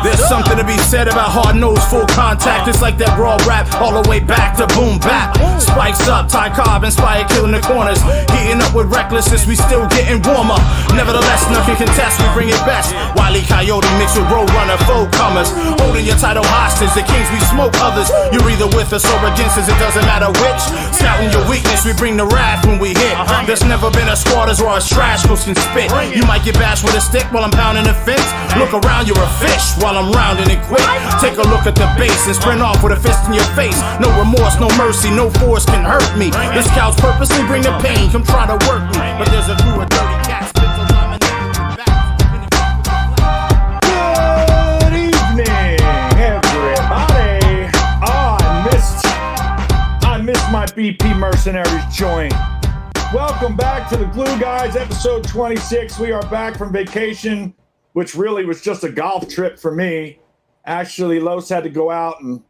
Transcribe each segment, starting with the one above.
There's something to be said about hard-nosed full contact. It's like that raw rap all the way back to boom bap. Spikes up, Ty Cobb inspired killing the corners. Heating up with recklessness, we still getting warmer. Nevertheless, nothing contest, we bring it best. Wile E. Coyote mixed with Roadrunner, full comers. Holding your title hostage, the kings we smoke others. You're either with us or against us, it doesn't matter which. Scouting your weakness, we bring the wrath when we hit. There's never been a squad as raw as trash can spit. You might get bashed with a stick while I'm pounding the fence. Look around, you're a fish while I'm rounding it quick. Take a look at the base and sprint off with a fist in your face. No remorse, no mercy, no force can hurt me. The scouts purposely bring the pain, come try to work me. But there's a crew of dirty cats. Good evening, everybody. I missed my BP Mercenaries joint. Welcome back to the Glue Guys, episode 26. We are back from vacation, which really was just a golf trip for me. Actually, Los had to go out and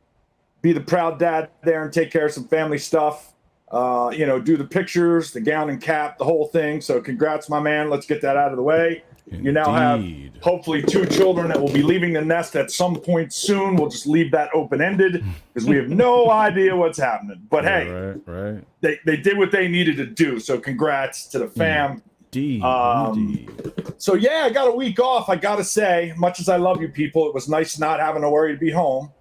be the proud dad there and take care of some family stuff. Do the pictures, the gown and cap, the whole thing. So congrats, my man. Let's get that out of the way. Indeed. You now have hopefully 2 children that will be leaving the nest at some point soon. We'll just leave that open-ended because we have no idea what's happening. But hey, right. They did what they needed to do. So congrats to the fam. Indeed. So yeah, I got a week off. I got to say, much as I love you people, it was nice not having to worry to be home.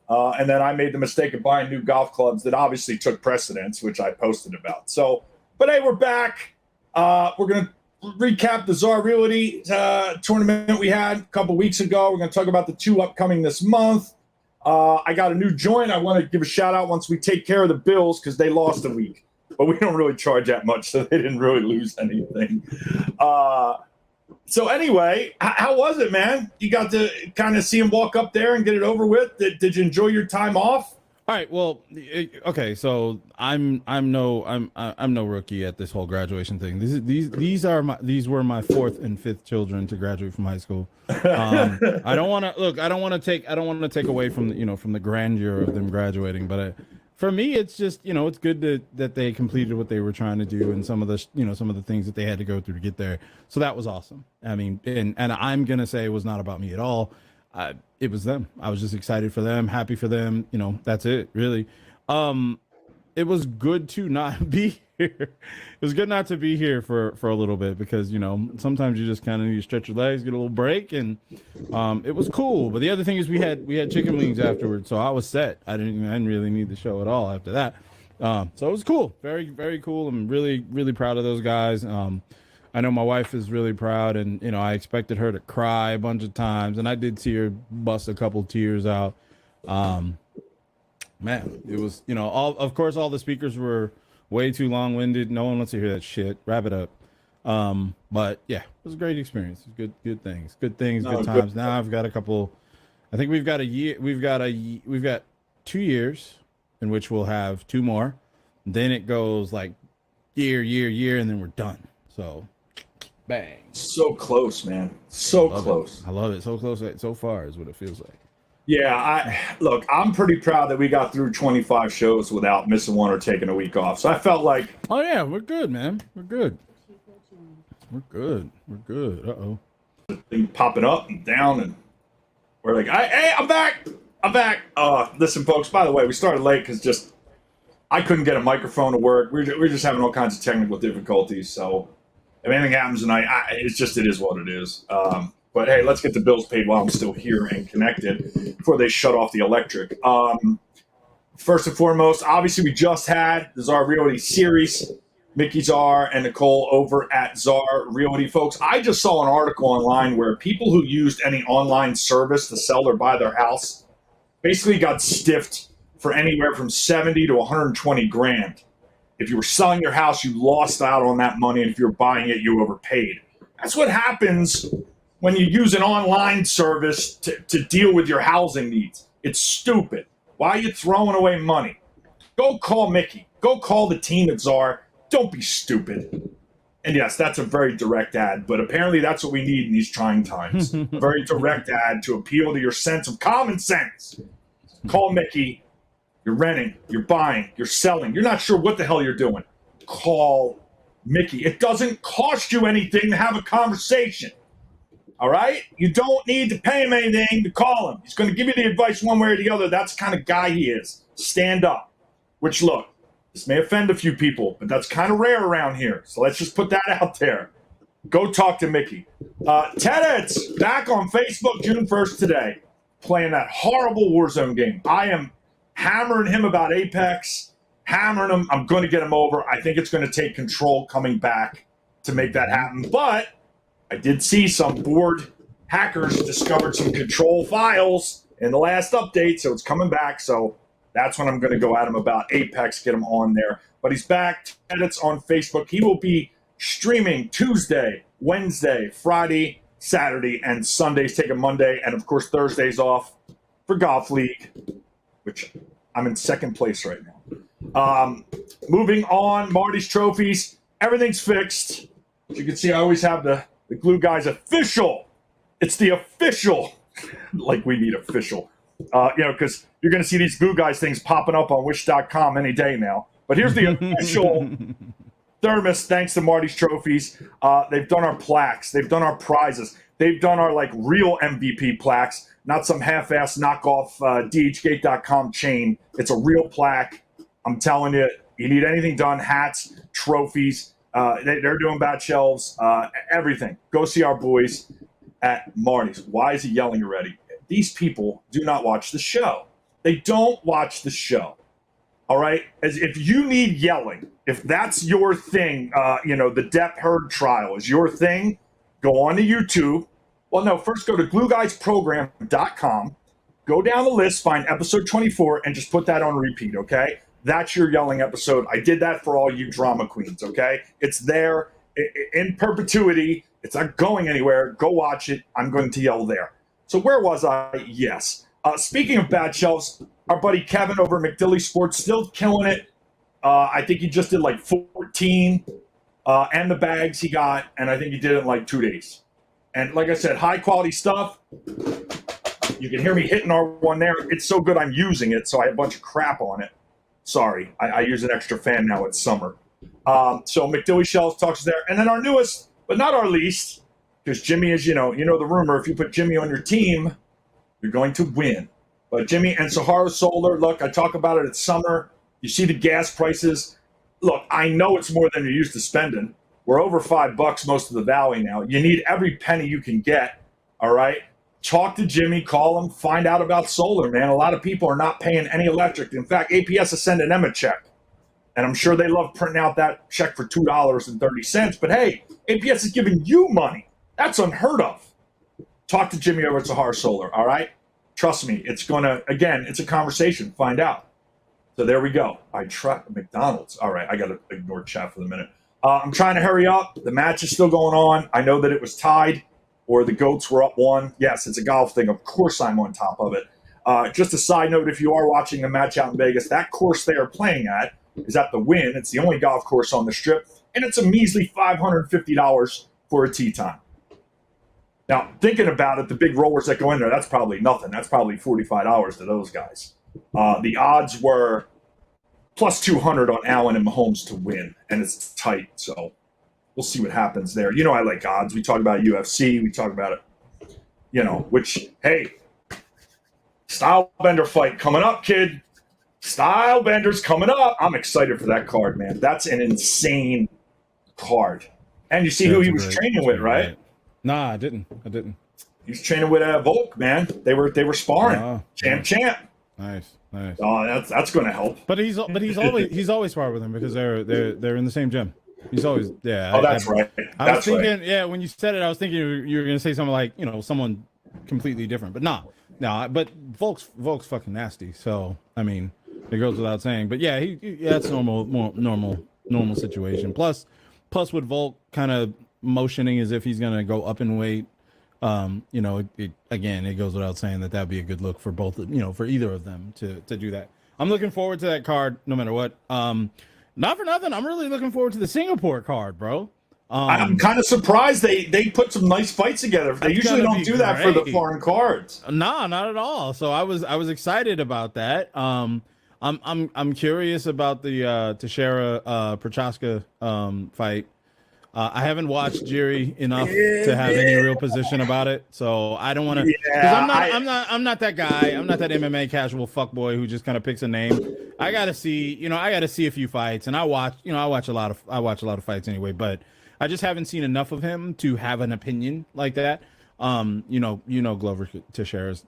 And then I made the mistake of buying new golf clubs that obviously took precedence, which I posted about. So, but hey, we're back. We're going to recap the Czar Realty tournament we had a couple weeks ago. We're going to talk about the 2 upcoming this month. I got a new joint. I want to give a shout out once we take care of the Bills because they lost a week. But we don't really charge that much, so they didn't really lose anything. So anyway, how was it, man? You got to kind of see him walk up there and get it over with. Did you enjoy your time off? All right. Well, okay. So I'm no rookie at this whole graduation thing. These were my 4th and 5th children to graduate from high school. I don't want to take away from from the grandeur of them graduating, but for me, it's just it's good that they completed what they were trying to do and some of the things that they had to go through to get there. So that was awesome. I mean, and I'm gonna say it was not about me at all. It was them. I was just excited for them, happy for them. That's it, really. It was good to not be here. It was good not to be here for a little bit because sometimes you just kind of need to stretch your legs, get a little break, and it was cool. But the other thing is we had chicken wings afterwards, so I was set. I didn't really need the show at all after that. So it was cool, very very cool. I'm really really proud of those guys. I know my wife is really proud, and I expected her to cry a bunch of times, and I did see her bust a couple tears out. Man, it was of course all the speakers were way too long-winded. No one wants to hear that shit. Wrap it up. But yeah, it was a great experience. Good things, good times. Good. Now I've got a couple. I think we've got a year. We've got 2 years in which we'll have 2 more. Then it goes like year, and then we're done. So. Bang. So close, man. So close. I love it. So close so far is what it feels like. Yeah, I'm pretty proud that we got through 25 shows without missing one or taking a week off. So I felt like, oh yeah, we're good, man. We're good. Uh-oh. Thing popping up and down, and we're like, hey, I'm back. Listen, folks, by the way, we started late because I couldn't get a microphone to work. We're just having all kinds of technical difficulties. So if anything happens tonight, it is what it is. But hey, let's get the bills paid while I'm still here and connected before they shut off the electric. First and foremost, obviously we just had the Czar Realty series. Mickey Czar and Nicole over at Czar Realty. Folks, I just saw an article online where people who used any online service to sell or buy their house basically got stiffed for anywhere from 70 to 120 grand. If you were selling your house, you lost out on that money, and if you were buying it, you overpaid. That's what happens when you use an online service to deal with your housing needs. It's stupid. Why are you throwing away money? Go call Mickey. Go call the team at Czar. Don't be stupid. And yes, that's a very direct ad, but apparently that's what we need in these trying times. A very direct ad to appeal to your sense of common sense. Call Mickey. You're renting, you're buying, you're selling. You're not sure what the hell you're doing. Call Mickey. It doesn't cost you anything to have a conversation. All right? You don't need to pay him anything to call him. He's going to give you the advice one way or the other. That's the kind of guy he is. Stand up. Which, look, this may offend a few people, but that's kind of rare around here. So let's just put that out there. Go talk to Mickey. Tedits back on Facebook June 1st today, playing that horrible Warzone game. I am hammering him about Apex, hammering him. I'm going to get him over. I think it's going to take Control coming back to make that happen. But I did see some bored hackers discovered some Control files in the last update, so it's coming back. So that's when I'm going to go at him about Apex, get him on there. But he's back. Tedits on Facebook. He will be streaming Tuesday, Wednesday, Friday, Saturday, and Sundays. Take a Monday, and of course Thursdays off for Golf League, which I'm in second place right now. Moving on, Marty's trophies. Everything's fixed. As you can see, I always have the Glue Guys official. It's the official. Like we need official. Because you're going to see these Glue Guys things popping up on Wish.com any day now. But here's the official thermos, thanks to Marty's trophies. They've done our plaques. They've done our prizes. They've done our real MVP plaques, not some half-ass knockoff DHgate.com chain. It's a real plaque. I'm telling you, you need anything done, hats, trophies. They're doing bad shelves, everything. Go see our boys at Marty's. Why is he yelling already? These people do not watch the show. They don't watch the show. All right? As if you need yelling, if that's your thing, the Depp Heard trial is your thing, go on to YouTube. Well, no, first go to glueguysprogram.com, go down the list, find episode 24, and just put that on repeat, okay? That's your yelling episode. I did that for all you drama queens, okay? It's there in perpetuity. It's not going anywhere. Go watch it. I'm going to yell there. So where was I? Yes. Speaking of bad shelves, our buddy Kevin over at McDilly Sports still killing it. I think he just did 14 and the bags he got, and I think he did it in 2 days. And like I said, high quality stuff. You can hear me hitting R1 there. It's so good I'm using it, so I have a bunch of crap on it. Sorry, I use an extra fan now. It's summer. So McDilly Shelves talks there. And then our newest, but not our least, because Jimmy is, the rumor, if you put Jimmy on your team, you're going to win. But Jimmy and Sahara Solar, look, I talk about it. It's summer. You see the gas prices. Look, I know it's more than you're used to spending. We're over $5 most of the valley now. You need every penny you can get, all right? Talk to Jimmy, call him, find out about solar, man. A lot of people are not paying any electric. In fact, APS is sending them a check. And I'm sure they love printing out that check for $2.30. But hey, APS is giving you money. That's unheard of. Talk to Jimmy over at Sahara Solar, all right? Trust me, it's a conversation. Find out. So there we go. I try McDonald's. All right, I got to ignore chat for the minute. I'm trying to hurry up. The match is still going on. I know that it was tied or the Goats were up 1. Yes, it's a golf thing. Of course I'm on top of it. Just a side note, if you are watching the match out in Vegas, that course they are playing at is at the Wynn. It's the only golf course on the Strip, and it's a measly $550 for a tee time. Now, thinking about it, the big rollers that go in there, that's probably nothing. That's probably $45 to those guys. The odds were plus 200 on Allen and Mahomes to win, and it's tight, so we'll see what happens there. I like odds. We talk about UFC. We talk about it, which, hey, Stylebender fight coming up, kid. Stylebender's coming up. I'm excited for that card, man. That's an insane card. And you see who he was training with, right? Nah, I didn't. He's training with Volk, man. They were sparring. Champ. Nice. Oh, that's going to help. But he's always sparred with him because they're in the same gym. He's always Oh, that's right. I was thinking, yeah, when you said it, I was thinking you were going to say something like, someone completely different. But no. But Volk's fucking nasty. So I mean, it goes without saying. But yeah, that's normal situation. Plus with Volk kind of motioning as if he's going to go up in weight. It goes without saying that'd be a good look for both, for either of them to do that. I'm looking forward to that card no matter what. Not for nothing, I'm really looking forward to the Singapore card, bro. I'm kind of surprised they put some nice fights together. They usually don't do that for the foreign cards. Nah, not at all. So I was excited about that. I'm curious about the Teixeira Prochaska fight. I haven't watched Jiri enough to have any real position about it, so I don't want to. Because I'm not that guy. I'm not that MMA casual fuckboy who just kind of picks a name. I gotta see, I gotta see a few fights, and I watch a lot of fights anyway. But I just haven't seen enough of him to have an opinion like that. Glover Teixeira's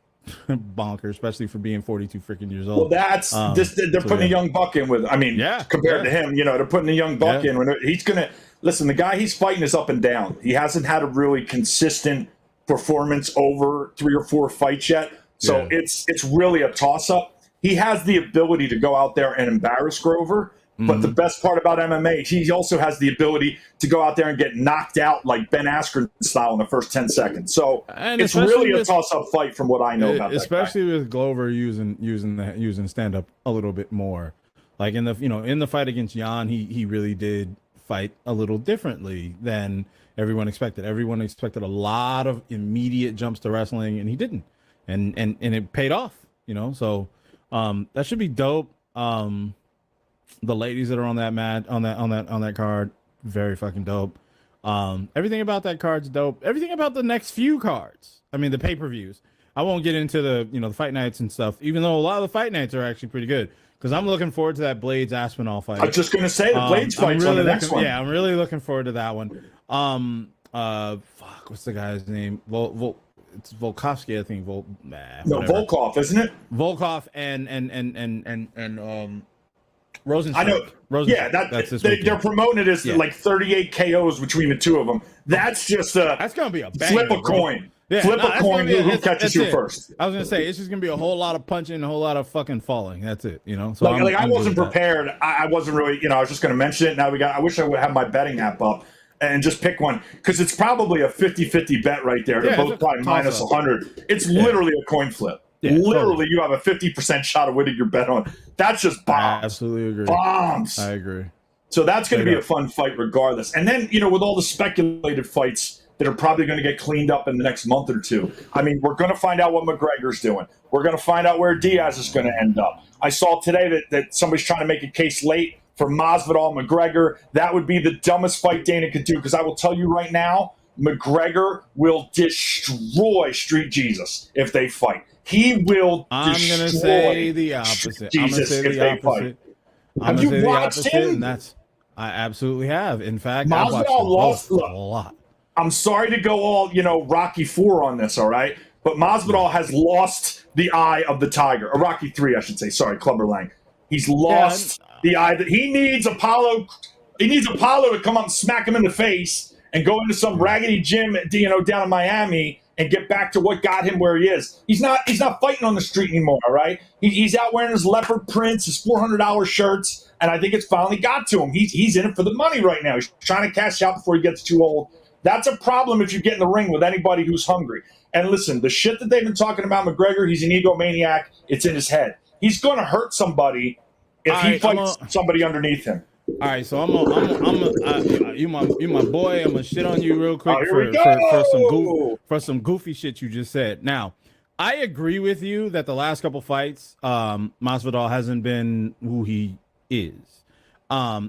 bonker, especially for being 42 freaking years old. Well, that's they're putting a young buck in with. I mean, compared to him, they're putting a young buck in when he's gonna listen. The guy he's fighting is up and down. He hasn't had a really consistent performance over 3 or 4 fights yet, so it's really a toss up. He has the ability to go out there and embarrass Grover. But the best part about MMA, he also has the ability to go out there and get knocked out like Ben Askren style in the first 10 seconds. So it's really a toss-up fight from what I know about that especially with Glover using stand-up a little bit more. Like in the fight against Jan, he really did fight a little differently than everyone expected. Everyone expected a lot of immediate jumps to wrestling, and he didn't. And it paid off, So that should be dope. The ladies that are on that card, very fucking dope. Everything about that card's dope. Everything about the next few cards. I mean, the pay-per-views. I won't get into the fight nights and stuff, even though a lot of the fight nights are actually pretty good. Because I'm looking forward to that Blades Aspinall fight. I was just gonna say the Blades fight's on the next one. Yeah, I'm really looking forward to that one. What's the guy's name? It's Volkovsky, I think. Volkov, isn't it? Volkov and Rosenstruck. I know. That's this they're promoting it as like 38 KOs between the two of them. That's just that's gonna be a flip a coin. Flip a coin. Who catches you first? I was gonna say it's just gonna be a whole lot of punching, and a whole lot of fucking falling. That's it. So I wasn't prepared. I wasn't really. I was just gonna mention it. Now I wish I would have my betting app up and just pick one, because it's probably a 50-50 bet right there. They're both probably minus 100. It's literally a coin flip. Yeah, literally, you have a 50% shot of winning your bet on. That's just bombs. I absolutely agree. Bombs. I agree. So that's going to be a fun fight regardless. And then, with all the speculated fights that are probably going to get cleaned up in the next month or two, I mean, we're going to find out what McGregor's doing. We're going to find out where Diaz is going to end up. I saw today that somebody's trying to make a case late for Masvidal and McGregor. That would be the dumbest fight Dana could do, because I will tell you right now, McGregor will destroy Street Jesus if they fight. He will. I'm going to say the opposite. I'm going to say the opposite. Have you watched him? I absolutely have. In fact, Masvidal lost a lot. I'm sorry to go all Rocky 4 on this, all right, but Masvidal has lost the eye of the tiger, or Rocky 3, I should say. Sorry, Clubber Lang. He's lost the eye that he needs. Apollo. He needs Apollo to come up and smack him in the face and go into some raggedy gym, down in Miami, and get back to what got him where he is. He's not fighting on the street anymore, all right? He's out wearing his leopard prints, his $400 shirts, and I think it's finally got to him. He's in it for the money right now. He's trying to cash out before he gets too old. That's a problem if you get in the ring with anybody who's hungry. And listen, the shit that they've been talking about McGregor, he's an egomaniac. It's in his head. He's going to hurt somebody if he fights somebody underneath him. All right, so you my boy. I'm gonna shit on you real quick for some goofy shit you just said. Now, I agree with you that the last couple fights, Masvidal hasn't been who he is.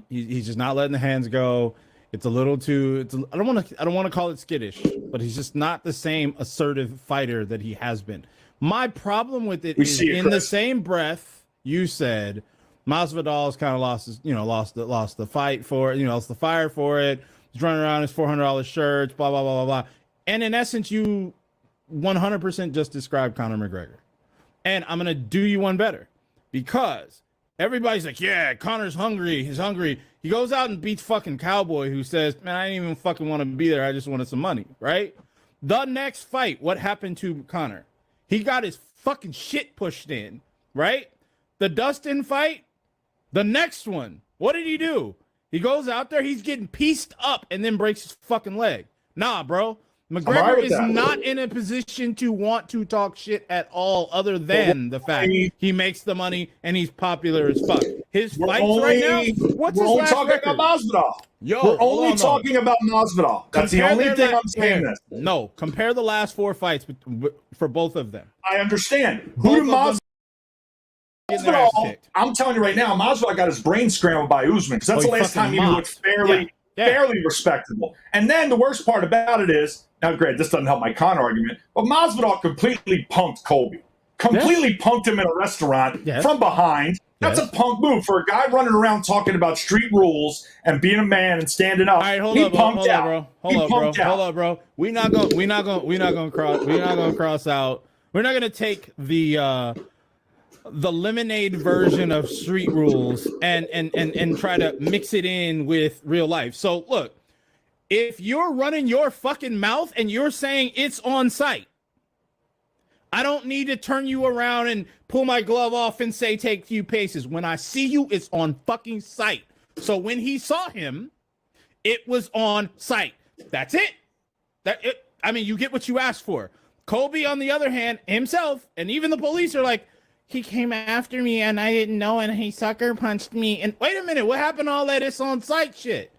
He's just not letting the hands go. It's a little too. I don't want to call it skittish, but he's just not the same assertive fighter that he has been. My problem with it is in the same breath you said Masvidal's kind of lost the fight for it, lost the fire for it. He's running around in his $400 shirts, blah blah blah blah blah. And in essence, you 100% just described Conor McGregor. And I'm gonna do you one better, because everybody's like, yeah, Conor's hungry. He's hungry. He goes out and beats fucking Cowboy, who says, man, I didn't even fucking want to be there. I just wanted some money, right? The next fight, what happened to Conor? He got his fucking shit pushed in, right? The Dustin fight, the next one, what did he do? He goes out there, he's getting pieced up and then breaks his fucking leg. Nah, bro. McGregor is not in a position to want to talk shit at all, other than the fact he makes the money and he's popular as fuck. His fights right now, what's his last record? We're only talking about Masvidal. We're only talking about Masvidal. That's the only thing I'm saying this. No, compare the last 4 fights for both of them. I understand. Who did Masvidal? I'm telling you right now, Masvidal got his brain scrambled by Usman, because that's the last time he looked fairly fairly respectable. And then the worst part about it is, now, great, this doesn't help my con argument, but Masvidal completely punked Colby. Completely punked him in a restaurant from behind. That's a punk move for a guy running around talking about street rules and being a man and standing up. All right, hold up, bro. Hold up, bro. We're not gonna cross out. We're not gonna take the lemonade version of street rules and try to mix it in with real life. So look, if you're running your fucking mouth and you're saying it's on site, I don't need to turn you around and pull my glove off and say take a few paces. When I see you, it's on fucking sight. So when he saw him, it was on sight. That's it. I mean, you get what you asked for. Colby, on the other hand, himself, and even the police are like, he came after me and I didn't know and he sucker punched me. And wait a minute, what happened to all that it's on sight shit?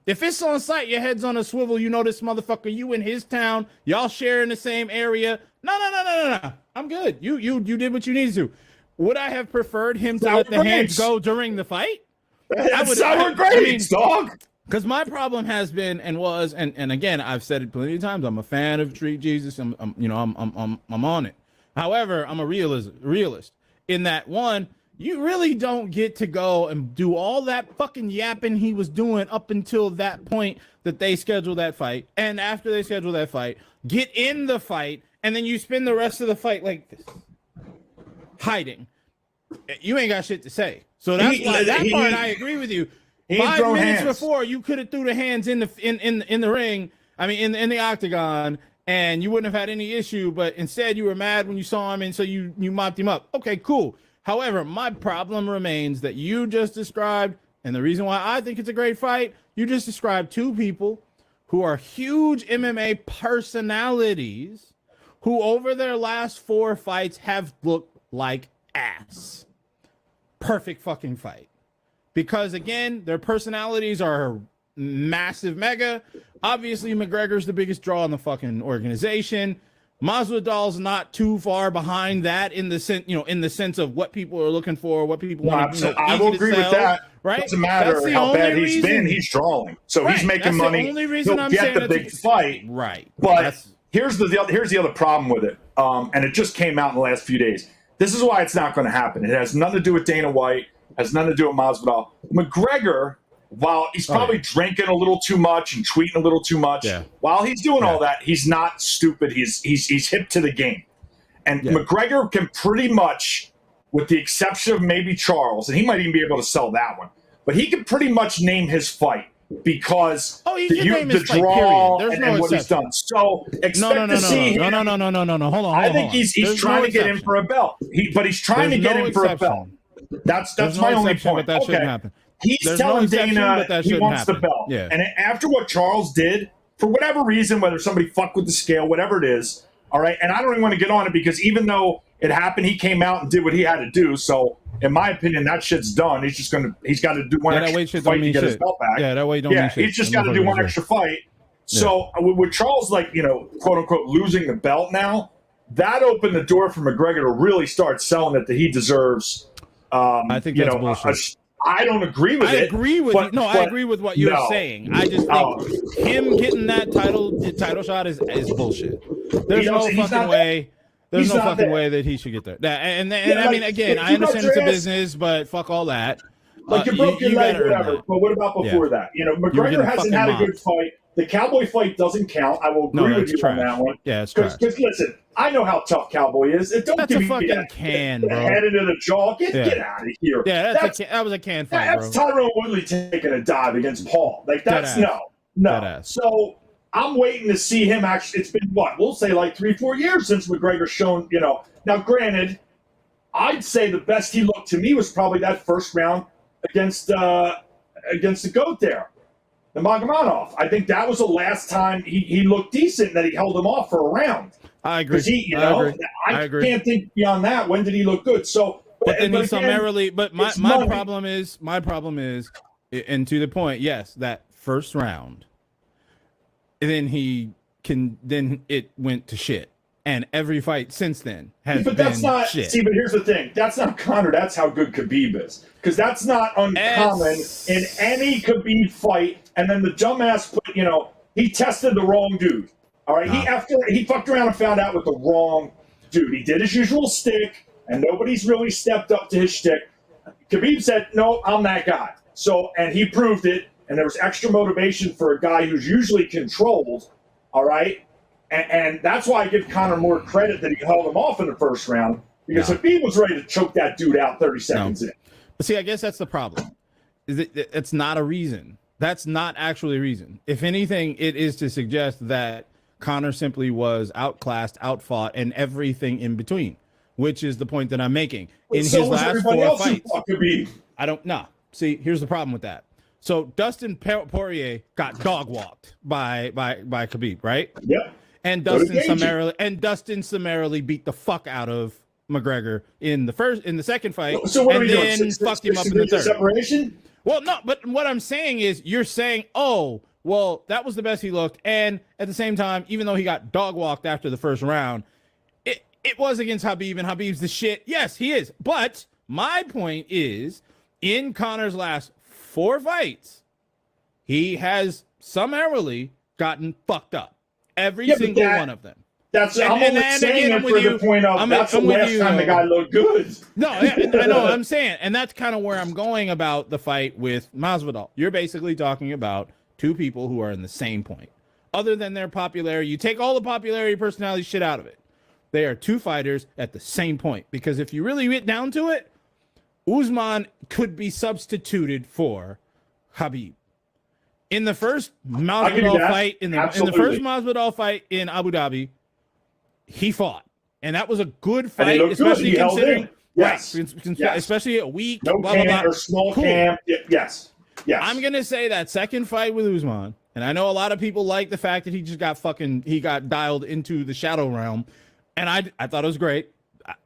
If it's on site, your head's on a swivel. You know this motherfucker. You in his town. Y'all share in the same area. No. I'm good. You did what you needed to. Would I have preferred him to let the hands go during the fight? That's sour grapes, dog. Because my problem has been and was and again, I've said it plenty of times. I'm a fan of Street Jesus. I'm on it. However, I'm a realist in that one. You really don't get to go and do all that fucking yapping he was doing up until that point that they scheduled that fight. And after they schedule that fight, get in the fight, and then you spend the rest of the fight like this, hiding. You ain't got shit to say. So that's why that part I agree with you. 5 minutes before, you could have threw the hands in the ring. I mean, in the octagon, and you wouldn't have had any issue. But instead, you were mad when you saw him, and so you mopped him up. Okay, cool. However, my problem remains that you just described, and the reason why I think it's a great fight, you just described two people who are huge MMA personalities who over their last 4 fights have looked like ass. Perfect fucking fight. Because again, their personalities are massive mega. Obviously, McGregor's the biggest draw in the fucking organization. Masvidal's not too far behind that in the sense of what people are looking for, what people want to. I will agree with that. Right? Doesn't matter how bad he's been. He's drawing, so he's making money. The only reason He'll get the big fight, right? But here's the other problem with it, and it just came out in the last few days. This is why it's not going to happen. It has nothing to do with Dana White. Has nothing to do with Masvidal. McGregor, while he's probably drinking a little too much and tweeting a little too much, while he's doing all that, he's not stupid. He's hip to the game. And McGregor can pretty much, with the exception of maybe Charles, and he might even be able to sell that one, but he can pretty much name his fight because the draw and what he's done. So expect to see him. No. Hold on. I think he's trying to get in for a belt. But he's trying to get in for a belt. That's my only point. That shouldn't happen. He's telling Dana he wants the belt. Yeah. And after what Charles did, for whatever reason, whether somebody fucked with the scale, whatever it is, all right, and I don't even want to get on it because even though it happened, he came out and did what he had to do. So, in my opinion, that shit's done. He's got to do one extra fight to get his belt back. Yeah, that way don't mean shit. He's just got to do one extra fight. So, with Charles, quote unquote, losing the belt now, that opened the door for McGregor to really start selling it that he deserves. I think that's bullshit. I don't agree with it. I agree with what you're saying. I just think him getting that title shot is bullshit. There's no fucking way. There's no fucking way that he should get there. And I mean, again, I understand it's a business, but fuck all that. You broke your leg, whatever. But what about before that? McGregor hasn't had a good fight. The Cowboy fight doesn't count. I will agree with you on that one. Yeah, it's trash. Because listen, I know how tough Cowboy is. Don't give me fucking can, bro. Head into the jaw. Get out of here. Yeah, that was a can fight, bro. That's Tyron Woodley taking a dive against Paul. That's no. So I'm waiting to see him actually. It's been we'll say 3-4 years since McGregor's shown. Now granted, I'd say the best he looked to me was probably that first round against the GOAT there. The Magomedov. I think that was the last time he looked decent that he held him off for a round. I agree. I can't think beyond that. When did he look good? So, but then he summarily. But my problem is, and to the point, yes, that first round. And then then it went to shit. and every fight since then has But been that's not. shit. See, but here's the thing. That's not Conor. That's how good Khabib is. Because that's not uncommon in any Khabib fight. And then the dumbass put, he tested the wrong dude. All right. He fucked around and found out with the wrong dude. He did his usual stick, and nobody's really stepped up to his shtick. Khabib said, "No, I'm that guy." So, and he proved it. And there was extra motivation for a guy who's usually controlled. All right. And that's why I give Conor more credit that he held him off in the first round, because Khabib was ready to choke that dude out 30 seconds in. But see, I guess that's the problem. It's not a reason. That's not actually a reason. If anything, it is to suggest that Conor simply was outclassed, outfought, and everything in between, which is the point that I'm making. In his last 4 fights, I don't know. See, here's the problem with that. So Dustin Poirier got dog walked by Khabib, right? Yep. And Dustin summarily beat the fuck out of McGregor in the second fight. So what are we doing? Fucked him up in the third. Separation? Well, no, but what I'm saying is, you're saying, oh, well, that was the best he looked, and at the same time, even though he got dog walked after the first round, it was against Khabib, and Khabib's the shit. Yes, he is. But my point is, in Conor's last 4 fights, he has summarily gotten fucked up. Every single one of them. I'm only saying it for the point of that's the last time the guy looked good. No, I know what I'm saying. And that's kind of where I'm going about the fight with Masvidal. You're basically talking about 2 people who are in the same point. Other than their popularity, you take all the popularity, personality shit out of it. They are 2 fighters at the same point. Because if you really get down to it, Usman could be substituted for Khabib. In the first Masvidal fight, in the first Masvidal fight in Abu Dhabi, he fought, and that was a good fight, especially considering, especially a week, no blah, camp blah, blah. or small camp. Yes. I'm gonna say that second fight with Usman, and I know a lot of people like the fact that he just got dialed into the shadow realm, and I thought it was great.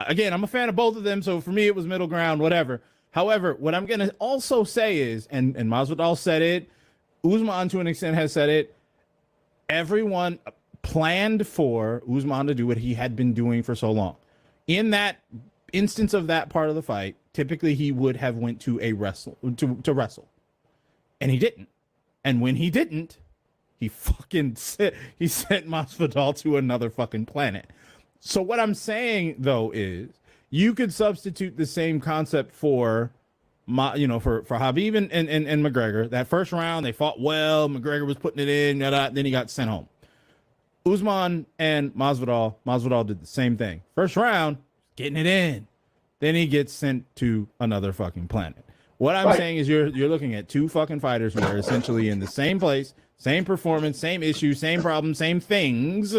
Again, I'm a fan of both of them, so for me it was middle ground, whatever. However, what I'm gonna also say is, and Masvidal said it, Usman to an extent has said it, everyone planned for Usman to do what he had been doing for so long. In that instance of that part of the fight, typically he would have went to a wrestle. And he didn't. And when he didn't, he sent Masvidal to another fucking planet. So what I'm saying though is, you could substitute the same concept for Khabib and McGregor. That first round, they fought well. McGregor was putting it in. Then he got sent home. Usman and Masvidal did the same thing. First round, getting it in. Then he gets sent to another fucking planet. What I'm saying is, you're looking at 2 fucking fighters who are essentially in the same place, same performance, same issue, same problem, same things.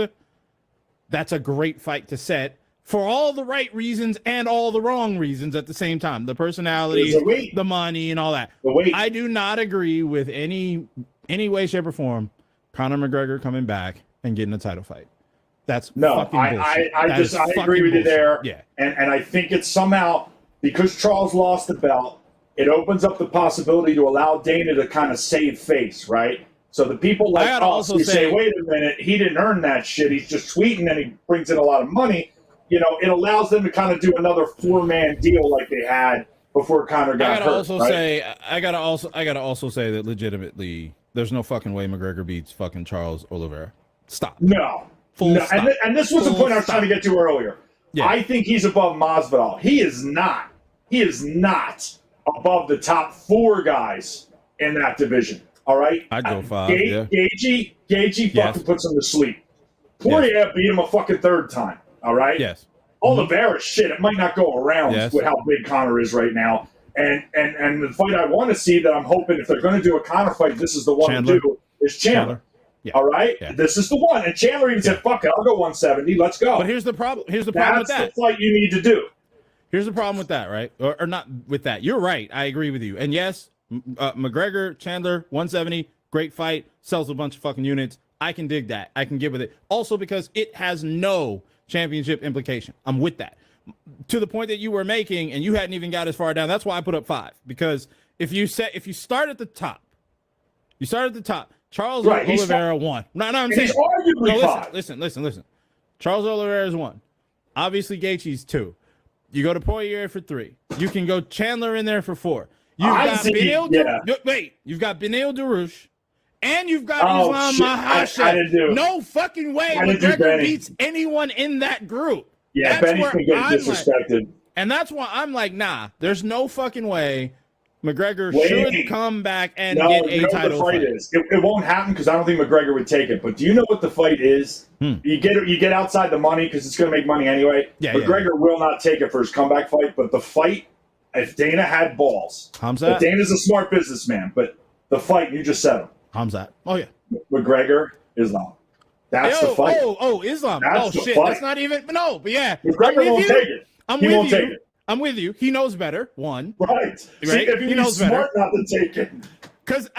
That's a great fight to set. For all the right reasons and all the wrong reasons at the same time. The personality, the money, and all that. I do not agree with any way, shape, or form Conor McGregor coming back and getting a title fight. That's fucking bullshit. I agree with you there. Yeah. And I think it's somehow, because Charles lost the belt, it opens up the possibility to allow Dana to kind of save face, right? So the people like us who say, wait a minute, he didn't earn that shit. He's just tweeting and he brings in a lot of money. It allows them to kind of do another 4-man deal like they had before Conor got hurt. I gotta also say that legitimately, there's no fucking way McGregor beats fucking Charles Oliveira. Stop. No. Stop. And this was the point I was trying to get to earlier. Yeah. I think he's above Masvidal. He is not. He is not above the top 4 guys in that division. All right? I'd go 5. Gaethje fucking puts him to sleep. Poirier beat him a fucking 3rd time. All right? Yes. Oliveira, shit, it might not go around with how big Conor is right now. And the fight I want to see that I'm hoping, if they're going to do a Conor fight, this is the one to do, is Chandler. Yeah. All right? Yeah. This is the one. And Chandler even said, fuck it, I'll go 170. Let's go. But here's the problem. With that. That's the fight you need to do. Here's the problem with that, right? Or not with that. You're right. I agree with you. And yes, McGregor, Chandler, 170, great fight, sells a bunch of fucking units. I can dig that. I can get with it. Also because it has no championship implication. I'm with that. To the point that you were making, and you hadn't even got as far down. That's why I put up 5. Because if you start at the top, Charles Oliveira won. No, I'm saying. Arguably 5. Listen. Charles Oliveira is 1. Obviously, Gaethje's 2. You go to Poirier for 3. You can go Chandler in there for 4. You've got Beneil Dariush, and you've got Islam Makhachev. No fucking way McGregor beats anyone in that group. Yeah, Benny's gonna get disrespected. And that's why I'm like, nah, there's no fucking way McGregor should come back and get a title fight. It won't happen because I don't think McGregor would take it. But do you know what the fight is? You get outside the money because it's going to make money anyway. McGregor will not take it for his comeback fight. But the fight, if Dana had balls, Khamzat. Dana's a smart businessman. But the fight, you just said him. Khamzat. Oh yeah. McGregor, Islam. That's the fight. Islam. That's shit. Fight. That's not even. No, but yeah. McGregor won't take it. He won't take it. I'm with you. He knows better. One. Right. See, if he knows smart better. Not to take it. Because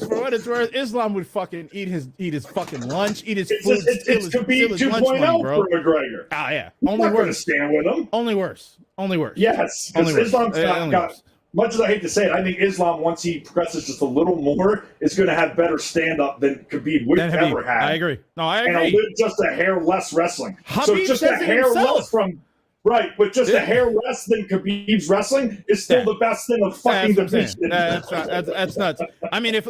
for what it's worth, Islam would fucking eat his fucking lunch, eat his food. It's Khabib 2.0 for McGregor. Ah, yeah. Only worse. Going to stand with him. Only worse. Yes, because Islam's got. Much as I hate to say it, I think Islam, once he progresses just a little more, is going to have better stand-up than Khabib would ever have. I agree. No, I agree. And he'll live just a hair less wrestling. Habib so just a hair less from. Right, but just a hair less than Khabib's wrestling is still the best thing of fucking the beast. That's nuts. I mean, if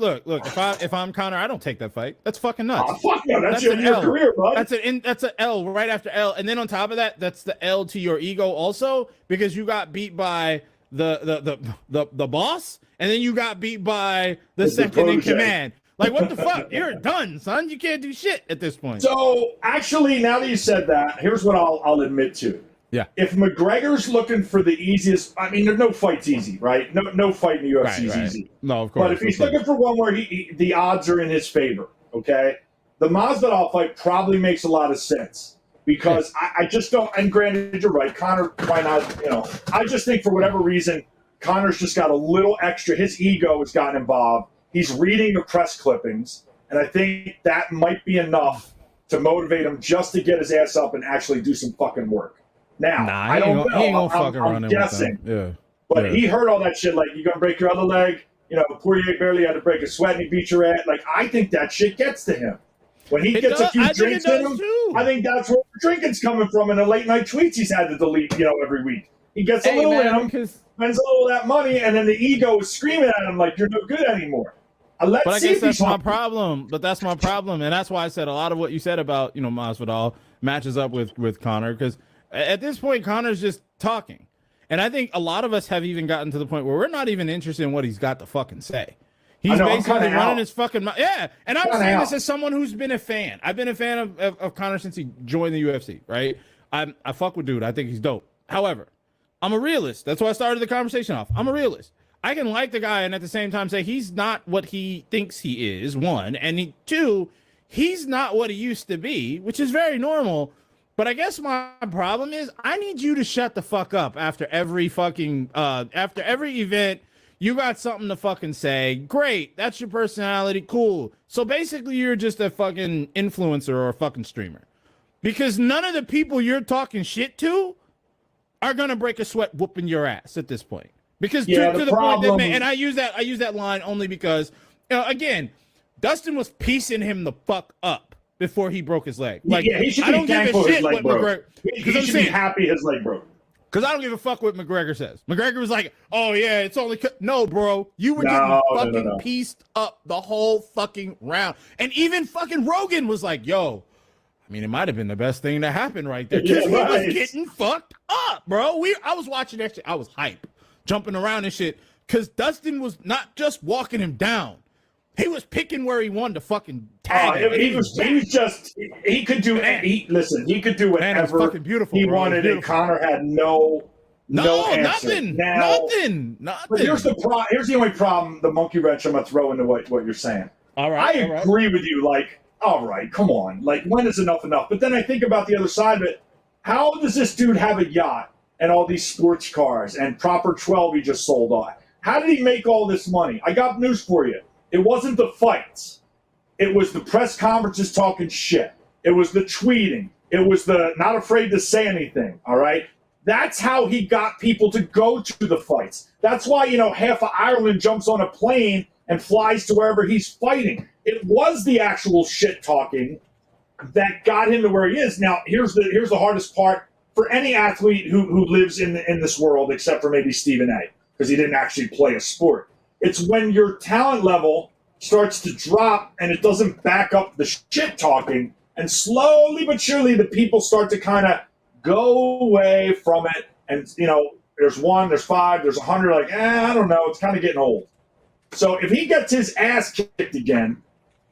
I'm Conor, I don't take that fight. That's fucking nuts. Fuck no, that's your career, bud. That's an L right after L, and then on top of that, that's the L to your ego also because you got beat by the boss, and then you got beat by the second in command. Like, what the fuck? You're done, son. You can't do shit at this point. So, actually, now that you said that, here's what I'll admit to. Yeah. If McGregor's looking for the easiest, I mean, no fight's easy, right? No fight in the UFC is easy. No, of course. But if he's looking for one where the odds are in his favor, okay, the Masvidal fight probably makes a lot of sense because I just don't. And granted, you're right, Conor. Why not? I just think for whatever reason, Conor's just got a little extra. His ego has gotten involved. He's reading the press clippings, and I think that might be enough to motivate him just to get his ass up and actually do some fucking work. Now, I don't know. He ain't gonna fucking run I'm guessing. Yeah. But he heard all that shit, like, you're going to break your other leg. Poirier barely had to break a sweat and he beat your ass. Like, I think that shit gets to him. When he gets a few drinks in him, I think that's where the drinking's coming from and the late night tweets he's had to delete, every week. He gets a little in him, spends a little of that money, and then the ego is screaming at him like, you're no good anymore. But I guess that's my problem. But that's my problem. And that's why I said a lot of what you said about, Masvidal matches up with Conor because at this point, Conor's just talking. And I think a lot of us have even gotten to the point where we're not even interested in what he's got to fucking say. He's basically running his fucking mouth. Yeah. And I'm saying this as someone who's been a fan. I've been a fan of Conor since he joined the UFC, right? I fuck with dude. I think he's dope. However, I'm a realist. That's why I started the conversation off. I'm a realist. I can like the guy and at the same time say he's not what he thinks he is, one. And two, he's not what he used to be, which is very normal. But I guess my problem is I need you to shut the fuck up after every event. You got something to fucking say. Great. That's your personality. Cool. So basically you're just a fucking influencer or a fucking streamer. Because none of the people you're talking shit to are going to break a sweat whooping your ass at this point. Because to the point that, and I use that line only because, again, Dustin was piecing him the fuck up before he broke his leg. Like, he should be thankful his leg broke. He should be happy his leg broke. Because I don't give a fuck what McGregor says. McGregor was like, oh, yeah, it's only... No, bro. You were getting fucking pieced up the whole fucking round. And even fucking Rogan was like, yo, I mean, it might have been the best thing that happened right there. Because he was getting fucked up, bro. I was watching that shit. I was hype. Jumping around and shit. Because Dustin was not just walking him down. He was picking where he wanted to fucking tag him. He could do he could do whatever he wanted, and Conor had no answer. Nothing. But here's the only problem, the monkey wrench I'm gonna throw into what you're saying. All right. I agree with you, like, all right, come on. Like, when is enough? But then I think about the other side of it. How does this dude have a yacht and all these sports cars and proper 12 he just sold on? How did he make all this money? I got news for you. It wasn't the fights. It was the press conferences talking shit. It was the tweeting. It was the not afraid to say anything, all right? That's how he got people to go to the fights. That's why, half of Ireland jumps on a plane and flies to wherever he's fighting. It was the actual shit talking that got him to where he is. Now, here's the hardest part for any athlete who lives in this world, except for maybe Stephen A, because he didn't actually play a sport. It's when your talent level starts to drop and it doesn't back up the shit talking, and slowly but surely the people start to kind of go away from it. And, there's 1, there's 5, there's 100, like, I don't know, it's kind of getting old. So if he gets his ass kicked again,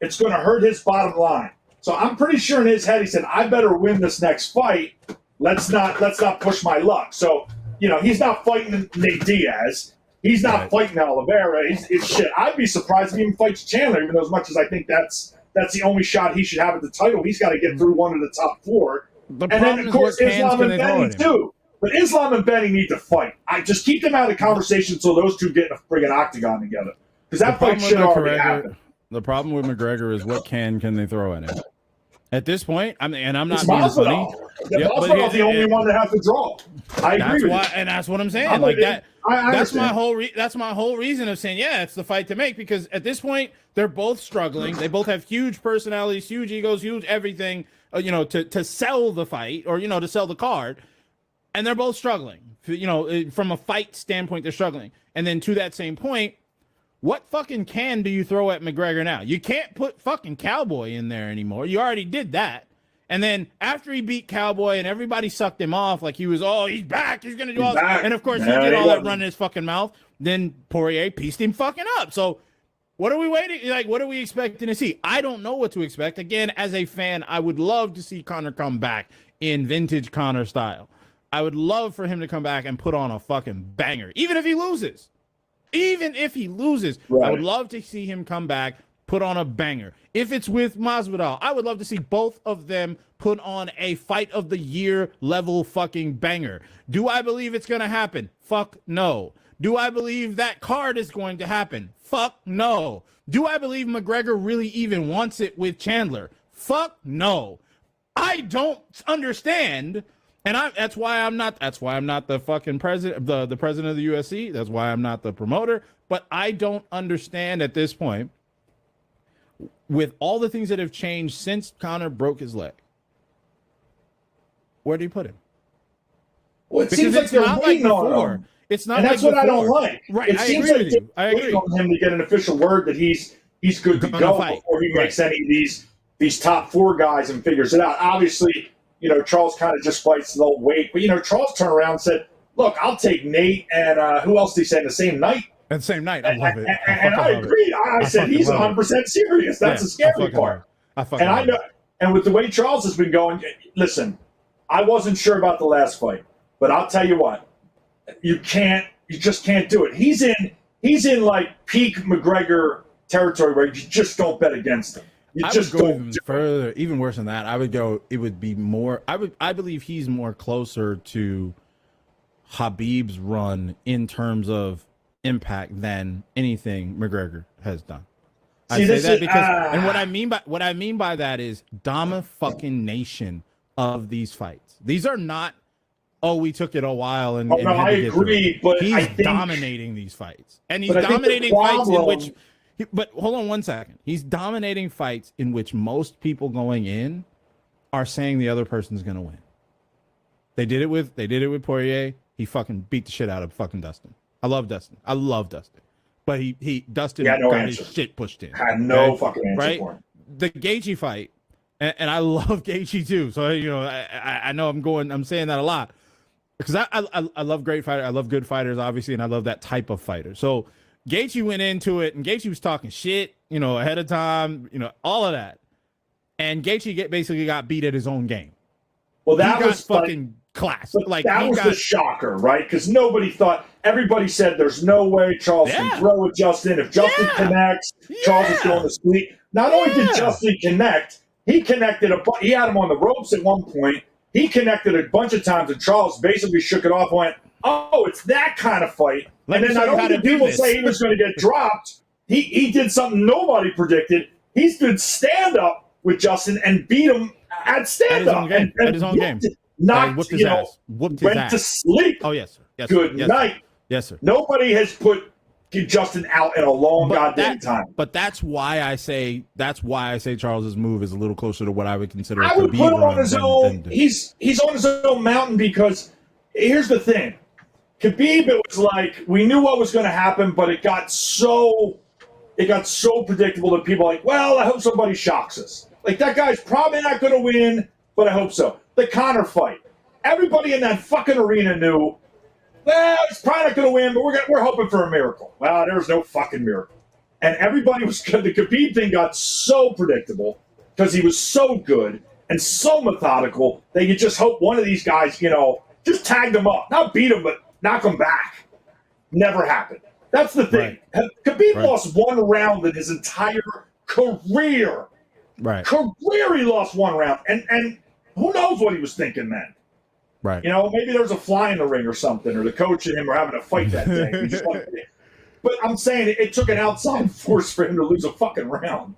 it's going to hurt his bottom line. So I'm pretty sure in his head he said, I better win this next fight. Let's not push my luck. So, he's not fighting Nate Diaz. He's not fighting Oliveira. It's shit. I'd be surprised if he even fights Chandler, even though as much as I think that's the only shot he should have at the title, he's got to get through one of the top 4. And then, of course, Islam and Benny, too. But Islam and Benny need to fight. I just keep them out of the conversation so those two get in a friggin' octagon together. Because that fight should already happen. The problem with McGregor is what can they throw at him? At this point, I'm not being funny. Masvidal's the only one that has to draw. I agree with you. And that's what I'm saying. That's my whole reason of saying, yeah, it's the fight to make, because at this point they're both struggling. They both have huge personalities, huge egos, huge everything, to sell the fight or to sell the card, and they're both struggling. From a fight standpoint, they're struggling. And then to that same point, what fucking can do you throw at McGregor now? You can't put fucking Cowboy in there anymore. You already did that. And then after he beat Cowboy and everybody sucked him off like he was, he's back, he's going to do all that. And of course, he did all that run in his fucking mouth. Then Poirier pieced him fucking up. So what are we waiting? What are we expecting to see? I don't know what to expect. Again, as a fan, I would love to see Conor come back in vintage Conor style. I would love for him to come back and put on a fucking banger, even if he loses. Right. I would love to see him come back, put on a banger. If it's with Masvidal, I would love to see both of them put on a fight of the year level fucking banger. Do I believe it's going to happen? Fuck no. Do I believe that card is going to happen? Fuck no. Do I believe McGregor really even wants it with Chandler? Fuck no. I don't understand. And that's why I'm not the fucking president, the president of the UFC. That's why I'm not the promoter. But I don't understand at this point, with all the things that have changed since Conor broke his leg, where do you put him? Well, it seems like they're waiting on him. It's not, and that's what I don't like. Right, it seems like they're waiting on him to get an official word that he's good to go before he makes any of these top 4 guys and figures it out. Obviously, Charles kind of just fights the old weight. But, Charles turned around and said, look, I'll take Nate. And who else did he say in the same night? And same night. I love it. And I agreed. I said, he's 100% serious. That's the scary part. I know. And with the way Charles has been going, listen, I wasn't sure about the last fight. But I'll tell you what. You just can't do it. He's in like peak McGregor territory where you just don't bet against him. I would go even further, even worse than that. I would go. It would be more. I believe he's more closer to Khabib's run in terms of impact than anything McGregor has done. I say that because, and what I mean by that is domination of these fights. These are not. Oh, we took it a while, and I agree, but he's dominating these fights, and he's dominating fights in which. But hold on 1 second. He's dominating fights in which most people going in are saying the other person's gonna win. They did it with Poirier. He fucking beat the shit out of fucking Dustin. I love Dustin. But Dustin got his shit pushed in. Had no fucking answer for him. The Gaethje fight, and I love Gaethje too. So I know I'm saying that a lot because I love great fighters. I love good fighters, obviously, and I love that type of fighter. So Gaethje went into it, and Gaethje was talking shit, ahead of time, all of that. And Gaethje basically got beat at his own game. Well, that was fucking class. That was the shocker, right? Because everybody said there's no way Charles can throw with Justin. If Justin connects, Charles is going to sleep. Not only did Justin connect, he connected he had him on the ropes at one point. He connected a bunch of times, and Charles basically shook it off and went, oh, it's that kind of fight. And then not only did people say he was going to get dropped, he did something nobody predicted. He did stand-up with Justin and beat him at stand-up. At his own game. Whooped his ass. Went to sleep. Oh, yes, sir. Good night. Yes, sir. Nobody has put get Justin out in a long goddamn time. But that's why I say Charles's move is a little closer to what I would consider. I would Khabib put him on run his own. He's on his own mountain because here's the thing. Khabib, it was like we knew what was going to happen, but it got so predictable that people are like, well, I hope somebody shocks us. Like, that guy's probably not going to win, but I hope so. The Conor fight. Everybody in that fucking arena knew, well, he's probably not going to win, but we're hoping for a miracle. Well, there was no fucking miracle. And everybody was good. The Khabib thing got so predictable because he was so good and so methodical that you just hope one of these guys, just tagged him up. Not beat him, but knock him back. Never happened. That's the thing. Right. Khabib lost one round in his entire career. Right. Career, he lost one round. And who knows what he was thinking then. Right. Maybe there was a fly in the ring or something, or the coach and him were having a fight that day. But I'm saying it took an outside force for him to lose a fucking round.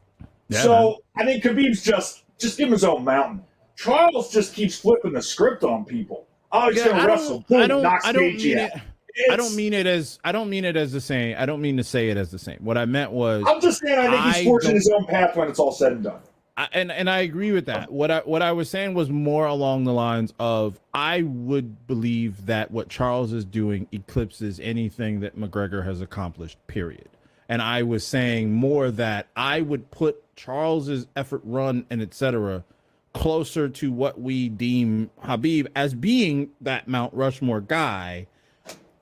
Yeah, so man. I think Khabib's just give him his own mountain. Charles just keeps flipping the script on people. Oh, he's going to wrestle. Boom, knocks Gaethje out. I don't mean it as the same. I don't mean to say it as the same. What I meant was, I'm just saying I think he's forging his own path when it's all said and done. And I agree with that. What I was saying was more along the lines of, I would believe that what Charles is doing eclipses anything that McGregor has accomplished, period. And I was saying more that I would put Charles's effort run and etc. closer to what we deem Khabib as being that Mount Rushmore guy.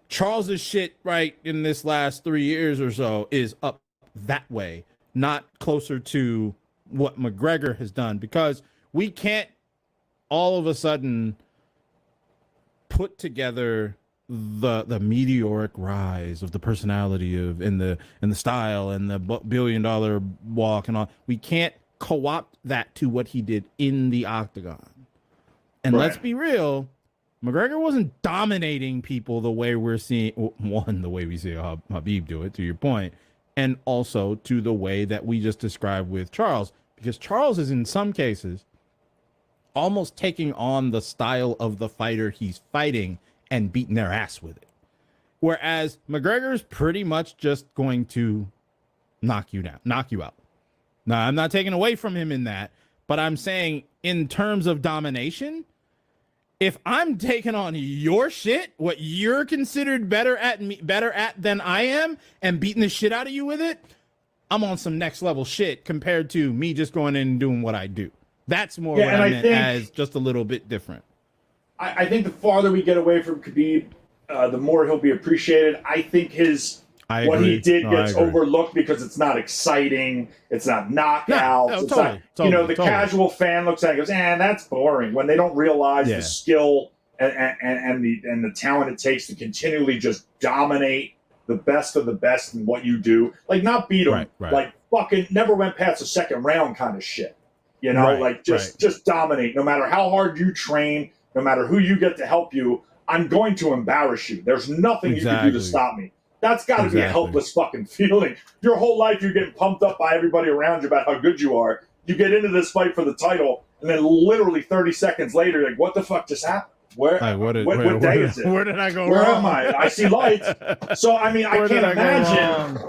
Charles's shit right in this last 3 years or so is up that way, not closer to what McGregor has done, because we can't all of a sudden put together the meteoric rise of the personality of in the style and the $1 billion walk and all. We can't co-opt that to what he did in the octagon. And let's be real, McGregor wasn't dominating people the way we're seeing, the way we see Khabib do it, to your point, and also to the way that we just described with Charles, because Charles is in some cases almost taking on the style of the fighter he's fighting and beating their ass with it. Whereas McGregor's pretty much just going to knock you out. Now, I'm not taking away from him in that, but I'm saying in terms of domination, if I'm taking on your shit, what you're considered better at than I am, and beating the shit out of you with it, I'm on some next level shit compared to me just going in and doing what I do. That's more what I meant as just a little bit different. I think the farther we get away from Khabib, the more he'll be appreciated. I think what he did gets overlooked because it's not exciting. It's not knockouts. The casual fan looks at it and goes, that's boring. When they don't realize the skill and the talent it takes to continually just dominate the best of the best in what you do. Like, not beat them, like fucking never went past the second round kind of shit. Just dominate. No matter how hard you train, no matter who you get to help you, I'm going to embarrass you. There's nothing you can do to stop me. That's got to be a helpless fucking feeling. Your whole life you're getting pumped up by everybody around you about how good you are. You get into this fight for the title, and then literally 30 seconds later, you're like, what the fuck just happened? What day is it? Where did I go wrong? Where am I? I see lights. So, I mean, I can't imagine.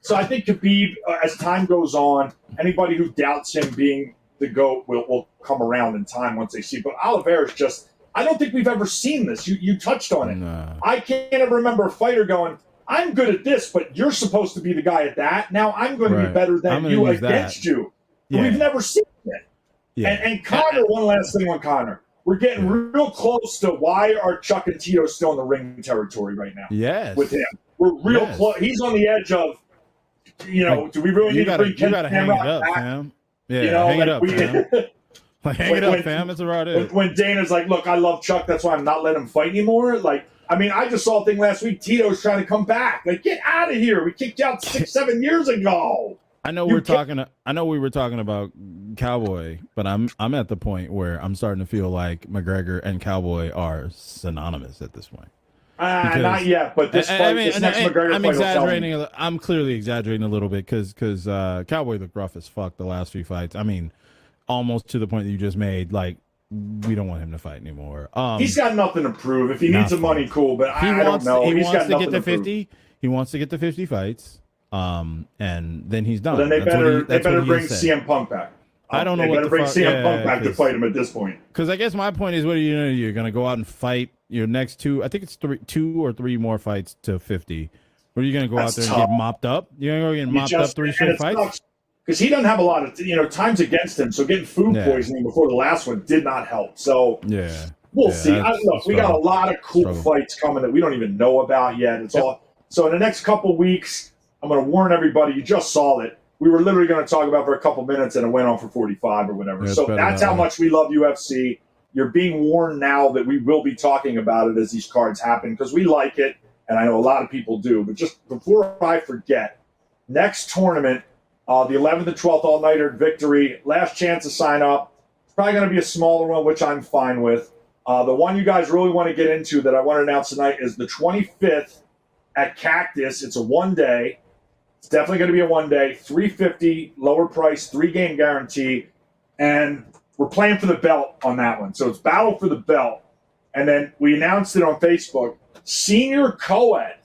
So I think Khabib, as time goes on, anybody who doubts him being the GOAT will come around in time once they see. But Oliveira's just, I don't think we've ever seen this. You touched on it. No. I can't ever remember a fighter going, I'm good at this, but you're supposed to be the guy at that. Now I'm going to be better than you against you. Yeah. We've never seen it. Yeah. And Conor, one last thing on Conor. We're getting real close to why are Chuck and Tito still in the ring territory right now. Yes. With him. We're real close. He's on the edge of, do we really need to bring Ken Shamrock back? Fam. Yeah, hang it up, fam. Hang it up, fam. It's about it. When Dana's like, look, I love Chuck. That's why I'm not letting him fight anymore. Like, I mean, I just saw a thing last week. Tito's trying to come back. Like, get out of here. We kicked you out 6-7 years ago. I know we were talking about Cowboy, but I'm at the point where I'm starting to feel like McGregor and Cowboy are synonymous at this point. Not yet, but this fight, this next McGregor I'm fight exaggerating. I'm clearly exaggerating a little bit because Cowboy looked rough as fuck the last few fights. I mean, almost to the point that you just made. Like, we don't want him to fight anymore. He's got nothing to prove. If he needs some money, cool. But I don't know. He wants to get to 50. he wants to get to 50 fights, and then he's done. Well, then they better bring has said. CM Punk back. I don't know they what better the bring fuck- CM Punk yeah, back to fight him at this point. Because I guess my point is, what are you gonna do? You're gonna go out and fight your next two. I think it's two or three more fights to 50. Or are you gonna go out there and get mopped up? You're gonna go get mopped up 3 straight fights? Because he doesn't have a lot of times against him. So getting food poisoning before the last one did not help. So we'll see. Look, we got a lot of cool fights coming that we don't even know about yet. It's all so in the next couple weeks. I'm going to warn everybody. You just saw it. We were literally going to talk about it for a couple minutes, and it went on for 45 or whatever. Yeah, so that's how much we love UFC. You're being warned now that we will be talking about it as these cards happen because we like it, and I know a lot of people do. But just before I forget, next tournament, the 11th and 12th all-nighter Victory. Last chance to sign up. It's probably going to be a smaller one, which I'm fine with. The one you guys really want to get into that I want to announce tonight is the 25th at Cactus. It's a one-day. It's definitely going to be a one-day, $350, lower price, 3-game guarantee, and we're playing for the belt on that one. So it's battle for the belt, and then we announced it on Facebook, senior co-ed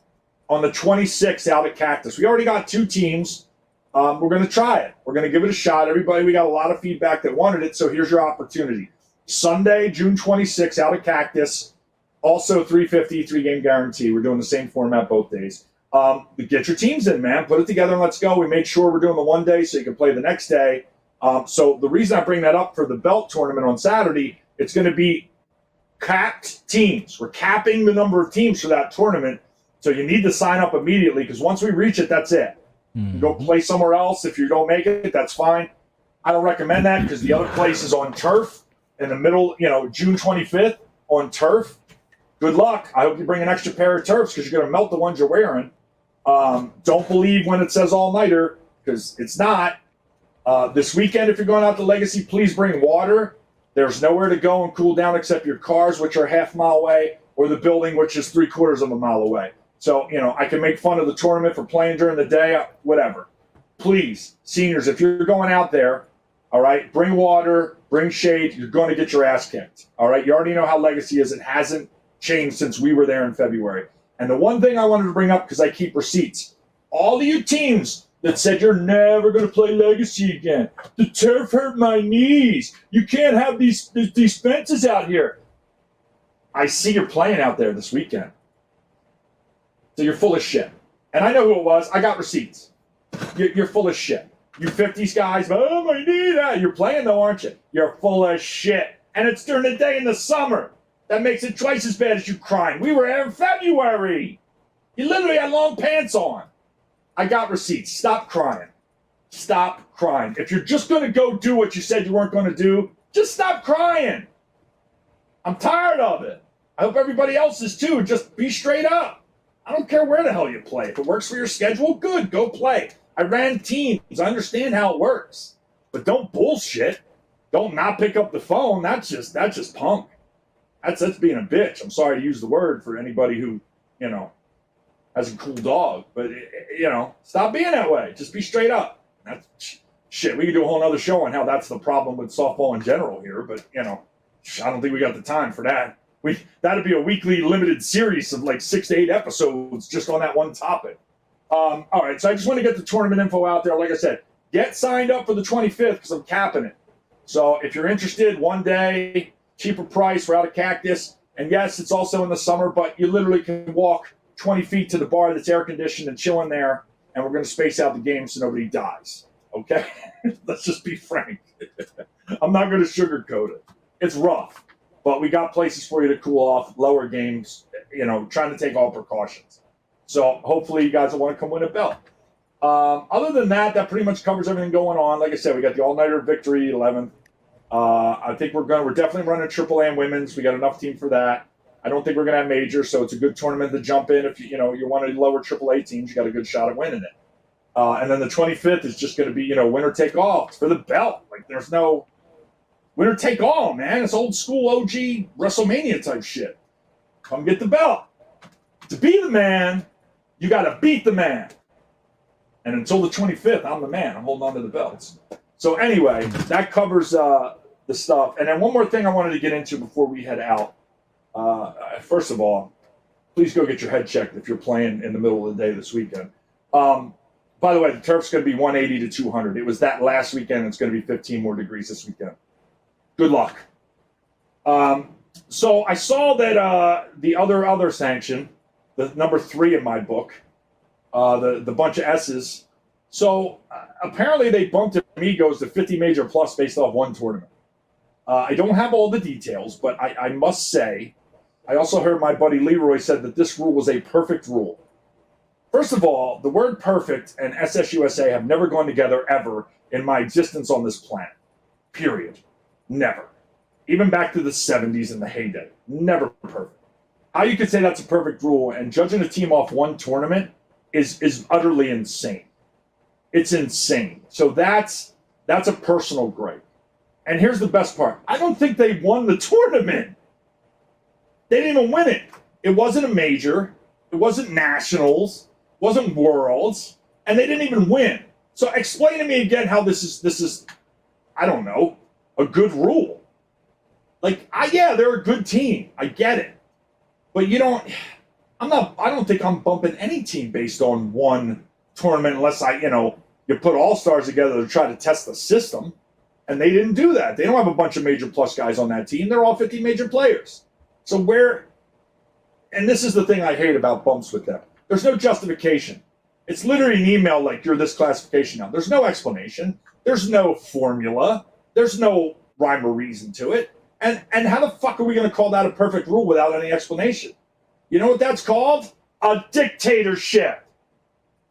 on the 26th out at Cactus. We already got 2 teams. We're going to try it. We're going to give it a shot. Everybody, we got a lot of feedback that wanted it, so here's your opportunity. Sunday, June 26th out at Cactus, also $350, 3-game guarantee. We're doing the same format both days. Get your teams in, man. Put it together and let's go. We made sure we're doing the one day so you can play the next day. So the reason I bring that up for the belt tournament on Saturday, it's going to be capped teams. We're capping the number of teams for that tournament. So you need to sign up immediately because once we reach it, that's it. You go play somewhere else. If you don't make it, that's fine. I don't recommend that because the other place is on turf in the middle, June 25th on turf. Good luck. I hope you bring an extra pair of turfs because you're going to melt the ones you're wearing. Don't believe when it says all-nighter because it's not. This weekend, if you're going out to Legacy, please bring water. There's nowhere to go and cool down except your cars, which are half a mile away, or the building, which is 3/4 of a mile away. So, I can make fun of the tournament for playing during the day, whatever. Please, seniors, if you're going out there, all right, bring water, bring shade. You're going to get your ass kicked. All right, you already know how Legacy is. It hasn't changed since we were there in February. And the one thing I wanted to bring up, because I keep receipts, all of you teams that said you're never going to play Legacy again. The turf hurt my knees. You can't have these fences out here. I see you're playing out there this weekend. So you're full of shit. And I know who it was. I got receipts. You're full of shit. You 50s guys, oh, my knee. You're playing though, aren't you? You're full of shit. And it's during the day in the summer. That makes it twice as bad as you crying. We were there in February. You literally had long pants on. I got receipts. Stop crying. Stop crying. If you're just going to go do what you said you weren't going to do, just stop crying. I'm tired of it. I hope everybody else is too. Just be straight up. I don't care where the hell you play. If it works for your schedule, good. Go play. I ran teams. I understand how it works. But don't bullshit. Don't not pick up the phone. That's just punk. That's being a bitch. I'm sorry to use the word for anybody who, has a cool dog. But, stop being that way. Just be straight up. That's shit. We could do a whole other show on how that's the problem with softball in general here. But, I don't think we got the time for that. That'd be a weekly limited series of like 6 to 8 episodes just on that one topic. All right. So I just want to get the tournament info out there. Like I said, get signed up for the 25th because I'm capping it. So if you're interested, one day, cheaper price, we're out of Cactus. And yes, it's also in the summer, but you literally can walk 20 feet to the bar that's air conditioned and chill in there. And we're going to space out the game so nobody dies. Okay? Let's just be frank. I'm not going to sugarcoat it. It's rough, but we got places for you to cool off, lower games, trying to take all precautions. So hopefully you guys will want to come win a belt. Other than that, that pretty much covers everything going on. Like I said, we got the all-nighter Victory 11th. I think we're definitely running AAA and women's. We got enough team for that. I don't think we're going to have major, so it's a good tournament to jump in. If you want to lower AAA teams, you got a good shot at winning it. And then the 25th is just going to be, winner take all. It's for the belt. Like there's no winner take all, man. It's old school OG WrestleMania type shit. Come get the belt. To be the man, you got to beat the man. And until the 25th, I'm the man. I'm holding on to the belts. So anyway, that covers the stuff. And then one more thing I wanted to get into before we head out. First of all, please go get your head checked if you're playing in the middle of the day this weekend. By the way, the turf's going to be 180 to 200. It was that last weekend. It's going to be 15 more degrees this weekend. Good luck. So I saw that the other sanction, the number 3 in my book, the bunch of S's. So apparently they bumped Amigos to 50 major plus based off one tournament. I don't have all the details, but I must say, I also heard my buddy Leroy said that this rule was a perfect rule. First of all, the word perfect and SSUSA have never gone together ever in my existence on this planet. Period. Never. Even back to the 70s in the heyday. Never perfect. How you could say that's a perfect rule and judging a team off one tournament is utterly insane. It's insane. So that's a personal gripe. And here's the best part. I don't think they won the tournament. They didn't even win it. It wasn't a major. It wasn't nationals. It wasn't worlds. And they didn't even win. So explain to me again how this is I don't know, a good rule. Like, yeah, they're a good team. I get it. But I don't think I'm bumping any team based on one tournament unless you put all-stars together to try to test the system. And they didn't do that. They don't have a bunch of major plus guys on that team. They're all 50 major players. So and this is the thing I hate about bumps with them. There's no justification. It's literally an email like, you're this classification now. There's no explanation. There's no formula. There's no rhyme or reason to it. And how the fuck are we going to call that a perfect rule without any explanation? You know what that's called? A dictatorship.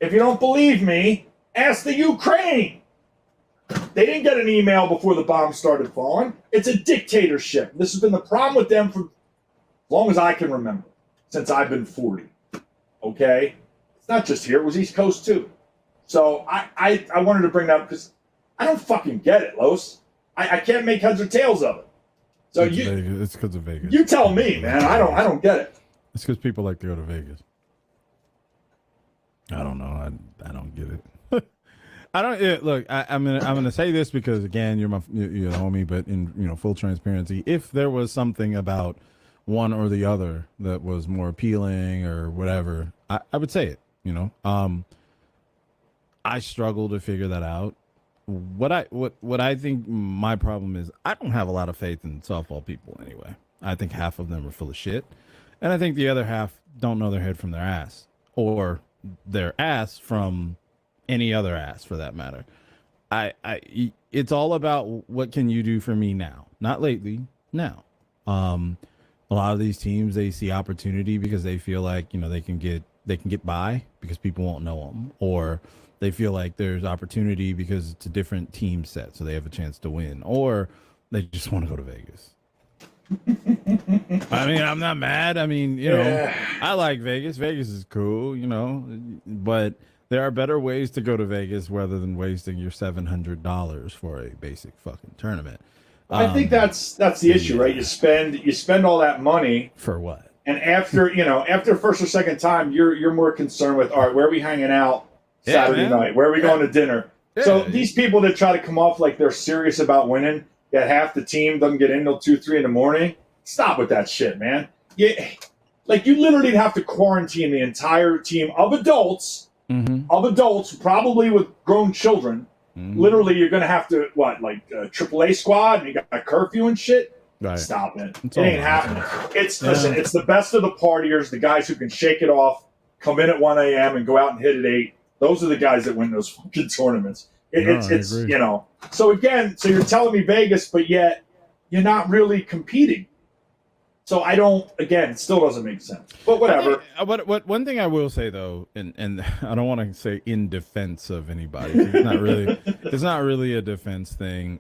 If you don't believe me, ask the Ukraine. They didn't get an email before the bombs started falling. It's a dictatorship. This has been the problem with them for as long as I can remember, since I've been 40. Okay? It's not just here. It was East Coast, too. So I wanted to bring that up because I don't fucking get it, Los. I can't make heads or tails of it. So it's because of Vegas. You tell me, man. I don't get it. It's because people like to go to Vegas. I don't know. I don't get it. I don't look. I'm gonna say this because again, you're the homie, but in full transparency, if there was something about one or the other that was more appealing or whatever, I would say it. I struggle to figure that out. What I think my problem is, I don't have a lot of faith in softball people anyway. I think half of them are full of shit, and I think the other half don't know their head from their ass, or their ass from any other ass for that matter. It's all about what can you do for me now, not lately, now. A lot of these teams, they see opportunity because they feel like they can get by because people won't know them, or they feel like there's opportunity because it's a different team set, so they have a chance to win, or they just want to go to Vegas. I mean, I'm not mad. I mean, I like Vegas. Vegas is cool, but there are better ways to go to Vegas rather than wasting your $700 for a basic fucking tournament. I think that's the issue, right? You spend all that money for what? And after first or second time, you're more concerned with, all right, where are we hanging out Saturday night? Where are we going to dinner? Yeah. So these people that try to come off like they're serious about winning, yet half the team doesn't get in till 2-3 in the morning. Stop with that shit, man. You literally have to quarantine the entire team of adults, probably with grown children. Mm-hmm. Literally, you're going to have to, AAA squad, and you got a curfew and shit? Right. Stop it. It ain't happening. Listen, it's the best of the partiers, the guys who can shake it off, come in at 1 a.m. and go out and hit at 8. Those are the guys that win those fucking tournaments. So again, so you're telling me Vegas, but yet you're not really competing. So it still doesn't make sense. But whatever. What one thing I will say though, and I don't want to say in defense of anybody. It's not really a defense thing.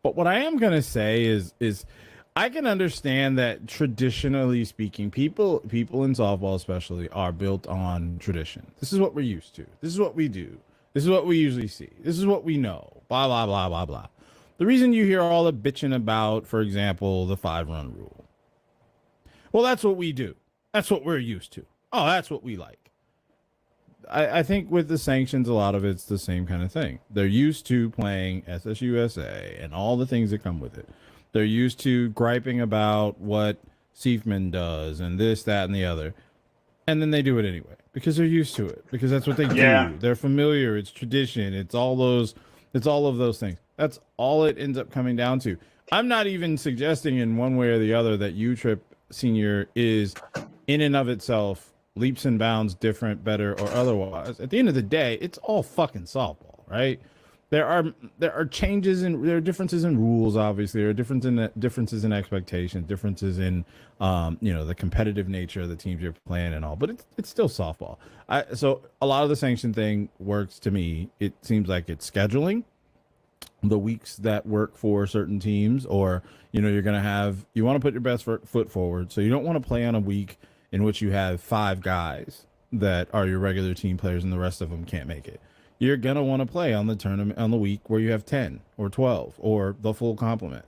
But what I am gonna say is I can understand that traditionally speaking, people in softball especially are built on tradition. This is what we're used to. This is what we do. This is what we usually see. This is what we know. Blah, blah, blah, blah, blah. The reason you hear all the bitching about, for example, the 5-run rule. Well, that's what we do. That's what we're used to. Oh, that's what we like. I think with the sanctions, a lot of it's the same kind of thing. They're used to playing SSUSA and all the things that come with it. They're used to griping about what Seifman does, and this, that, and the other. And then they do it anyway because they're used to it, because that's what they Yeah. do. They're familiar. It's tradition. It's all of those things. That's all it ends up coming down to. I'm not even suggesting in one way or the other that U-Trip Senior is in and of itself leaps and bounds different, better, or otherwise. At the end of the day, it's all fucking softball, right? There are changes in, there are differences in rules, obviously. There are differences in expectations, differences in the competitive nature of the teams you're playing and all, but it's still softball. So a lot of the sanction thing works to me. It seems like it's scheduling the weeks that work for certain teams, or you want to put your best foot forward, so you don't want to play on a week in which you have 5 guys that are your regular team players and the rest of them can't make it. You're gonna want to play on the tournament on the week where you have 10 or 12 or the full complement.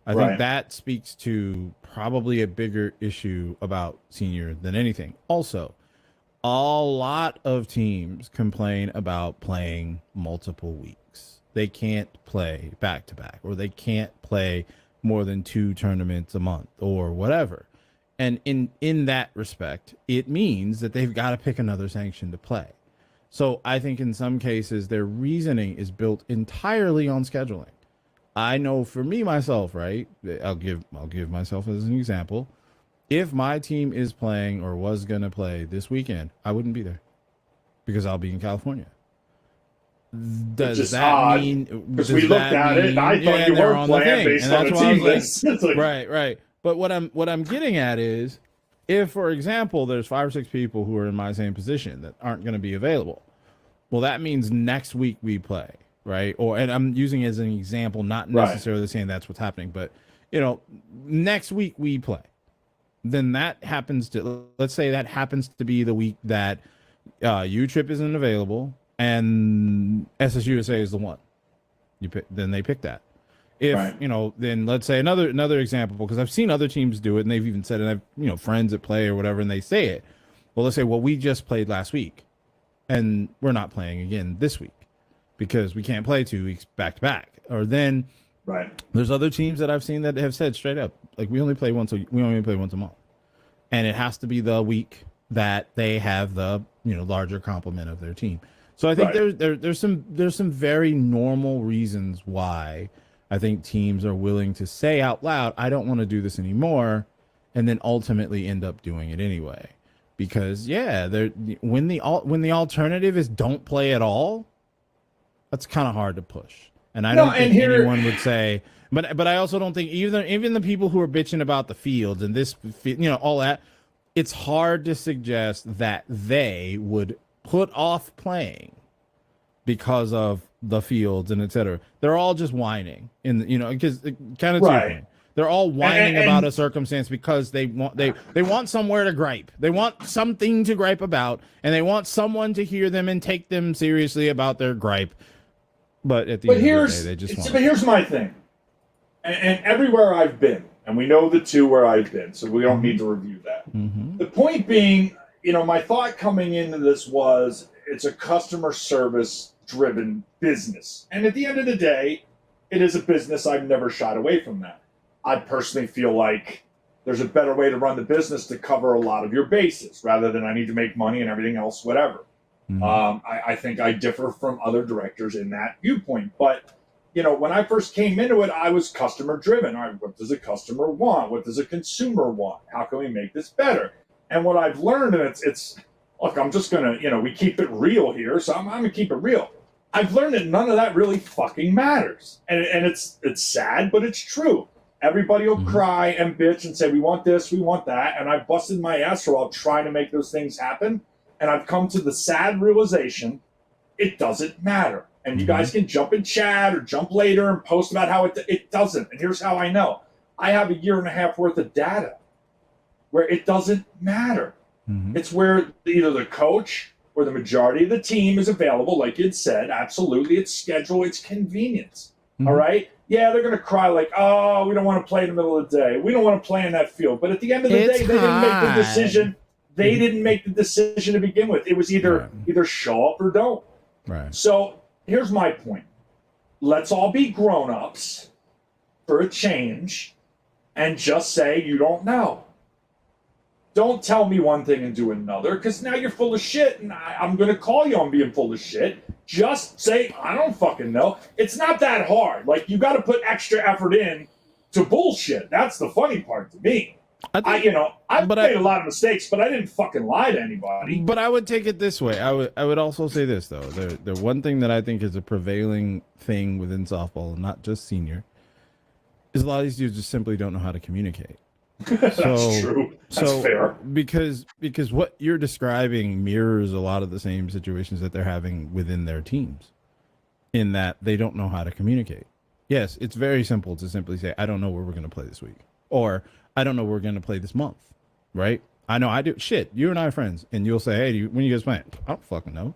I think that speaks to probably a bigger issue about senior than anything. Also, a lot of teams complain about playing multiple weeks. They can't play back to back, or they can't play more than 2 tournaments a month or whatever. And in that respect, it means that they've got to pick another sanction to play. So I think in some cases their reasoning is built entirely on scheduling. I know for me myself, right? I'll give myself as an example. If my team is playing or was going to play this weekend, I wouldn't be there because I'll be in California. Does that mean, because we looked at it and I thought you were playing based on the team list? Right. But what I'm getting at is, if, for example, there's 5 or 6 people who are in my same position that aren't going to be available, well, that means next week we play, right? And I'm using it as an example, not necessarily saying that's what's happening, but next week we play. Then that happens to, let's say that happens to be the week that U-Trip isn't available and SSUSA is the one. Then they pick that. If then let's say another example, because I've seen other teams do it, and they've even said it. I've friends that play or whatever, and they say it. Well, let's say, we just played last week, and we're not playing again this week because we can't play 2 weeks back to back. Or then, there's other teams that I've seen that have said straight up, like, we only play once a month, and it has to be the week that they have the larger complement of their team. So I think there's some very normal reasons why I think teams are willing to say out loud, I don't want to do this anymore, and then ultimately end up doing it anyway. Because when the alternative is don't play at all, that's kind of hard to push. And I don't think anyone would say, but I also don't think even the people who are bitching about the fields and this, all that, it's hard to suggest that they would put off playing because of the fields and etc. They're all just whining because kind of they're all whining about a circumstance because they want somewhere to gripe. They want something to gripe about, and they want someone to hear them and take them seriously about their gripe. But at the end of the day, they just want. But here's my thing, and everywhere I've been, and we know the 2 where I've been, so we don't need to review that. Mm-hmm. The point being, my thought coming into this was it's a customer service driven business. And at the end of the day, it is a business. I've never shied away from that. I personally feel like there's a better way to run the business to cover a lot of your bases rather than I need to make money and everything else, whatever. Mm-hmm. I think I differ from other directors in that viewpoint. But, when I first came into it, I was customer driven. All right, what does a customer want? What does a consumer want? How can we make this better? And what I've learned, and it's look, I'm just going to, we keep it real here, so I'm going to keep it real. I've learned that none of that really fucking matters. And it's sad, but it's true. Everybody will cry and bitch and say, we want this, we want that. And I've busted my ass for while trying to make those things happen. And I've come to the sad realization, it doesn't matter. And you guys can jump in chat or jump later and post about how it doesn't. And here's how I know. I have 1.5 years worth of data where it doesn't matter. Mm-hmm. It's where either the coach or the majority of the team is available, like you'd said. Absolutely. It's schedule, it's convenience. Mm-hmm. All right? Yeah, they're going to cry like, oh, we don't want to play in the middle of the day. We don't want to play in that field. But at the end of the day, they didn't make the decision. They didn't make the decision to begin with. It was either show up or don't. Right. So here's my point. Let's all be grown-ups for a change and just say you don't know. don't tell me one thing and do another, because now you're full of shit, and I'm going to call you on being full of shit. Just say, I don't fucking know. It's not that hard. Like, you got to put extra effort in to bullshit. That's the funny part to me. I've made a lot of mistakes, but I didn't fucking lie to anybody. But I would take it this way. I would also say this, though. The one thing that I think is a prevailing thing within softball, not just senior, is a lot of these dudes just simply don't know how to communicate. That's true. That's fair. Because what you're describing mirrors a lot of the same situations that they're having within their teams, in that they don't know how to communicate. Yes, it's very simple to simply say, I don't know where we're going to play this week. Or, I don't know where we're going to play this month. Right? I know I do. Shit, you and I are friends. And you'll say, hey, when you guys playing? I don't fucking know.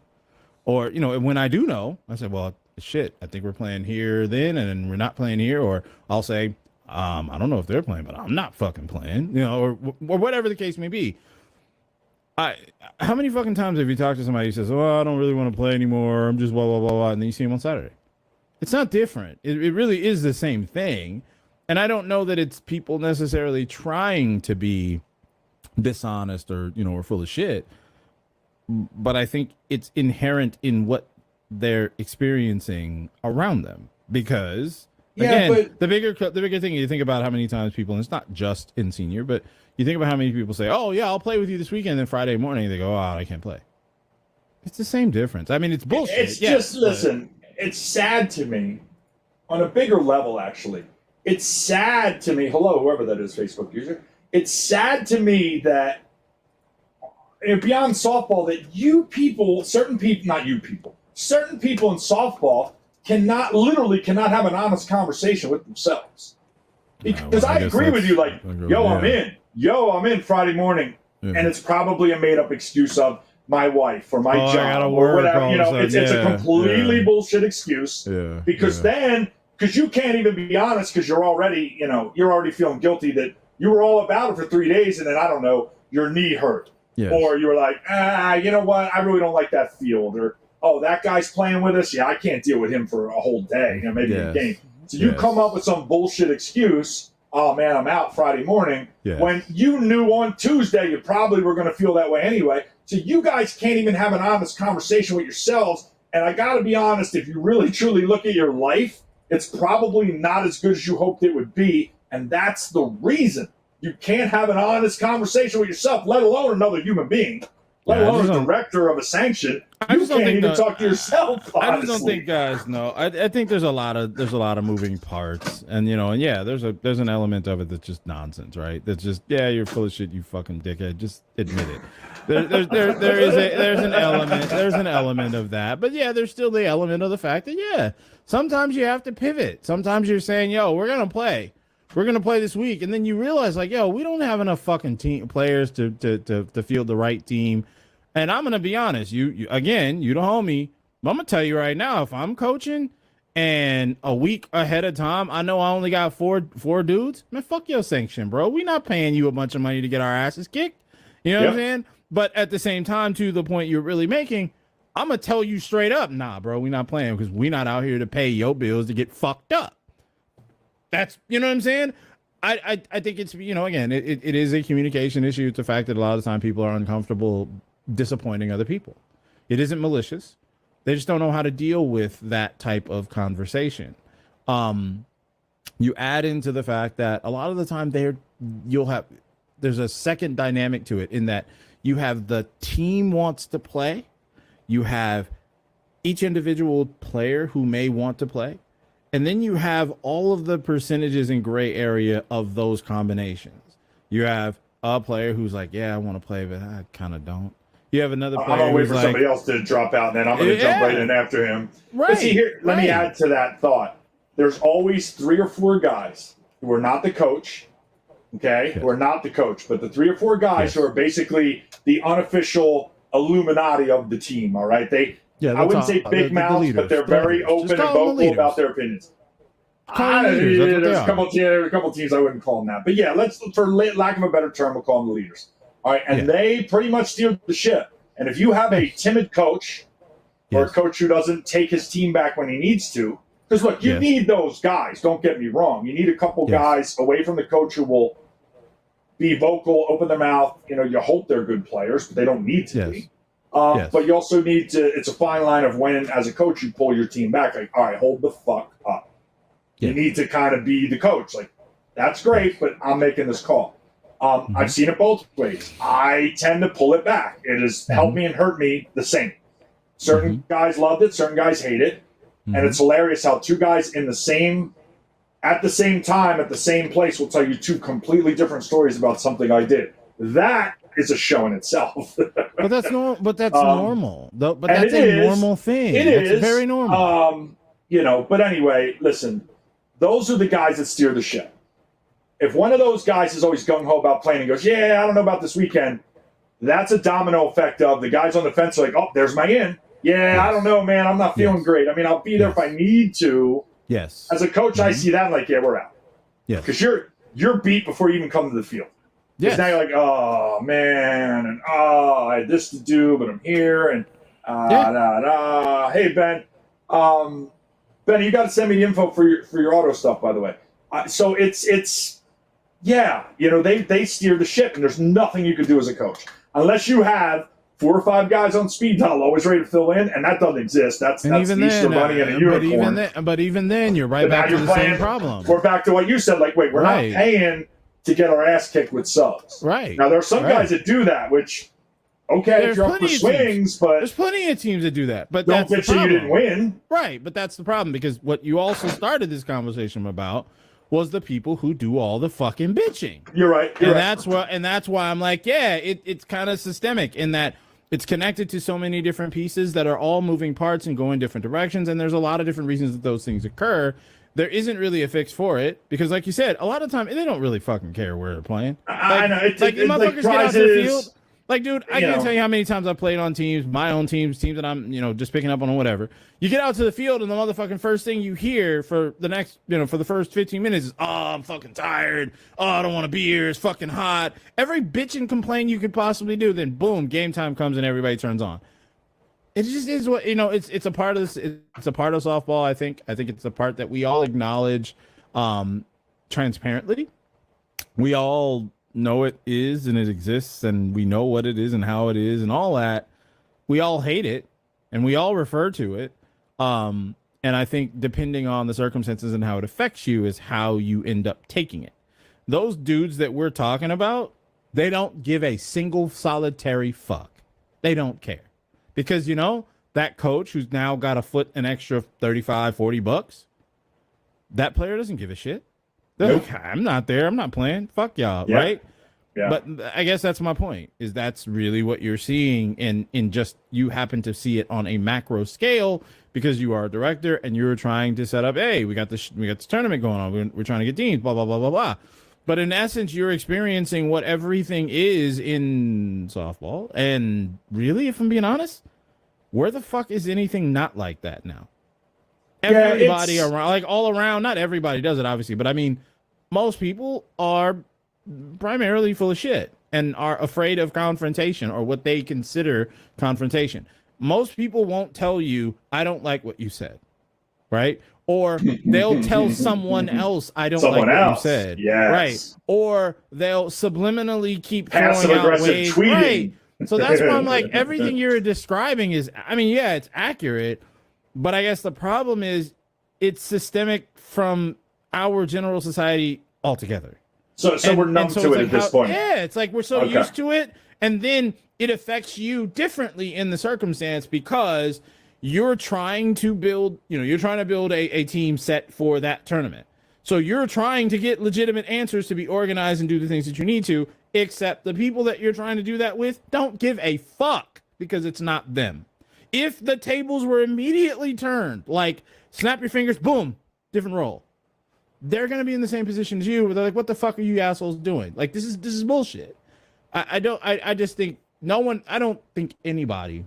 Or, and when I do know, I say, well, shit, I think we're playing here then, and then we're not playing here. Or I'll say, I don't know if they're playing, but I'm not fucking playing, or whatever the case may be. How many fucking times have you talked to somebody who says, oh, I don't really want to play anymore, I'm just blah, blah, blah, blah, and then you see them on Saturday? It's not different. It really is the same thing. And I don't know that it's people necessarily trying to be dishonest or, or full of shit, but I think it's inherent in what they're experiencing around them. Because, again, the bigger thing, you think about how many times people, and it's not just in senior, but you think about how many people say, oh, yeah, I'll play with you this weekend, and then Friday morning they go, oh, I can't play. It's the same difference. I mean, it's bullshit. It's just, listen, it's sad to me, on a bigger level, actually. It's sad to me, hello, whoever that is, Facebook user. It's sad to me that, beyond softball, that certain people in softball cannot have an honest conversation with themselves. Because I agree with you, like, I'm in Friday morning, and it's probably a made-up excuse of my wife or my job or whatever. It's a completely bullshit excuse. Yeah, because you can't even be honest, because you're already feeling guilty that you were all about it for 3 days, and then, I don't know, your knee hurt. Yes. Or you were like, you know what, I really don't like that field. Or, oh, that guy's playing with us? Yeah, I can't deal with him for a whole day, maybe a game. So you come up with some bullshit excuse, oh, man, I'm out Friday morning, when you knew on Tuesday you probably were going to feel that way anyway. So you guys can't even have an honest conversation with yourselves. And I got to be honest, if you really, truly look at your life, it's probably not as good as you hoped it would be. And that's the reason you can't have an honest conversation with yourself, let alone another human being, let alone a director of a sanction. You can't even talk to yourself. Honestly. I just don't think guys know. I think there's a lot of moving parts, and there's an element of it that's just nonsense, right? That's just you're full of shit, you fucking dickhead. Just admit it. There's an element of that, but there's still the element of the fact that sometimes you have to pivot. Sometimes you're saying, we're gonna play this week, and then you realize, like, we don't have enough fucking players to field the right team. And I'm gonna be honest, you the homie, but I'm gonna tell you right now, if I'm coaching and a week ahead of time, I know I only got four dudes, man, fuck your sanction, bro. We not paying you a bunch of money to get our asses kicked. You know what I'm saying? But at the same time, to the point you're really making, I'm gonna tell you straight up, nah, bro, we not playing, because we not out here to pay your bills to get fucked up. That's, you know what I'm saying? I think it's, again, it is a communication issue. It's the fact that a lot of the time people are uncomfortable disappointing other people. It isn't malicious. They just don't know how to deal with that type of conversation. You add into the fact that a lot of the time there's a second dynamic to it, in that you have the team wants to play. You have each individual player who may want to play. And then you have all of the percentages in gray area of those combinations. You have a player who's like, I want to play, but I kind of don't. You have another player. I'm gonna wait for somebody else to drop out, and then I'm gonna jump right in after him. Right. But see here, let me add to that thought. There's always 3 or 4 guys who are not the coach, who are not the coach, but the 3 or 4 guys who are basically the unofficial Illuminati of the team. All right, I wouldn't say big mouths, but they're very open and vocal about their opinions. There's a couple teams I wouldn't call them that, but let's, for lack of a better term, we'll call them the leaders. All right, and they pretty much steer the ship. And if you have a timid coach, or a coach who doesn't take his team back when he needs to, because look, you need those guys. Don't get me wrong. You need a couple guys away from the coach who will be vocal, open their mouth. You know, you hope they're good players, but they don't need to Yes. be. Yes. But you also need to, it's a fine line of when, as a coach, you pull your team back. Like, all right, hold the fuck up. Yeah. You need to kind of be the coach. Like, that's great, but I'm making this call. I've seen it both ways. I tend to pull it back. It has helped me and hurt me the same. Certain guys loved it, certain guys hate it. And it's hilarious how two guys at the same time, at the same place will tell you two completely different stories about something I did. That is a show in itself. But that's normal. But that's normal. But that's it a is. normal thing. It It's is very normal. You know, but anyway, listen, those are the guys that steer the ship. If one of those guys is always gung-ho about playing and goes, yeah, I don't know about this weekend, that's a domino effect of the guys on the fence are like, oh, there's my in. Yeah, Yes. I don't know, man. I'm not feeling great. I mean, I'll be there if I need to. Yes. As a coach, I see that, I'm like, yeah, we're out. Yes. Because you're beat before you even come to the field. Because Yes. now you're like, oh, man, and I had this to do, but I'm here, and Hey, Ben. Ben, you got to send me the info for your auto stuff, by the way. So it's yeah, you know, they steer the ship, and there's nothing you can do as a coach unless you have 4 or 5 guys on speed dial always ready to fill in, and that doesn't exist. That's even Easter then, Bunny and a unicorn. but even then, you're right back to the same problem. We're back to what you said. Like, wait, we're not paying to get our ass kicked with subs. Right. Now, there are some guys that do that, which, okay, if you're up for swings, but there's plenty of teams that do that. But don't that's get the you problem. didn't win. Right, but that's the problem, because what you also started this conversation about was the people who do all the fucking bitching. You're right. That's why I'm like, yeah, it's kind of systemic in that it's connected to so many different pieces that are all moving parts and going different directions, and there's a lot of different reasons that those things occur. There isn't really a fix for it because, like you said, a lot of time they don't really fucking care where they're playing. I know. It's like motherfuckers get out to the field. Like, dude, I can't know. tell you how many times I've played on teams, my own teams that I'm, just picking up on or whatever. You get out to the field and the motherfucking first thing you hear for the next, for the first 15 minutes is, oh, I'm fucking tired. Oh, I don't want to be here. It's fucking hot. Every bitch and complain you could possibly do. Then boom, game time comes and everybody turns on. It just is what, it's a part of this. It's a part of softball. I think it's a part that we all acknowledge, transparently. We all know it is and it exists, and we know what it is and how it is and all that. We all hate it and we all refer to it. And I think depending on the circumstances and how it affects you is how you end up taking it. Those dudes that we're talking about, they don't give a single solitary fuck. They don't care. Because, that coach who's now got a foot an extra $35-40, that player doesn't give a shit. Nope. Like, I'm not there. I'm not playing. Fuck y'all, Yeah. right? Yeah. But I guess that's my point, is that's really what you're seeing in just, you happen to see it on a macro scale because you are a director and you're trying to set up, hey, we got this tournament going on. We're trying to get teams, blah, blah, blah, blah, blah. But in essence, you're experiencing what everything is in softball. And really, if I'm being honest, where the fuck is anything not like that now? Everybody around, like all around, not everybody does it, obviously, but I mean, most people are primarily full of shit and are afraid of confrontation or what they consider confrontation. Most people won't tell you, I don't like what you said, right? Or they'll tell someone else, I don't like what you said. Yes. Right. Or they'll subliminally keep Passive throwing out aggressive waves. tweeting. Right. So that's why I'm like, everything you're describing is, I mean, yeah, it's accurate, but I guess the problem is it's systemic from our general society altogether. So we're numb to it at this point. Yeah, it's like we're so used to it, and then it affects you differently in the circumstance because you're trying to build, a team set for that tournament. So you're trying to get legitimate answers to be organized and do the things that you need to, except the people that you're trying to do that with don't give a fuck because it's not them. If the tables were immediately turned, like snap your fingers, boom, different role, they're going to be in the same position as you. Where they're like, what the fuck are you assholes doing? Like, this is bullshit. I just think I don't think anybody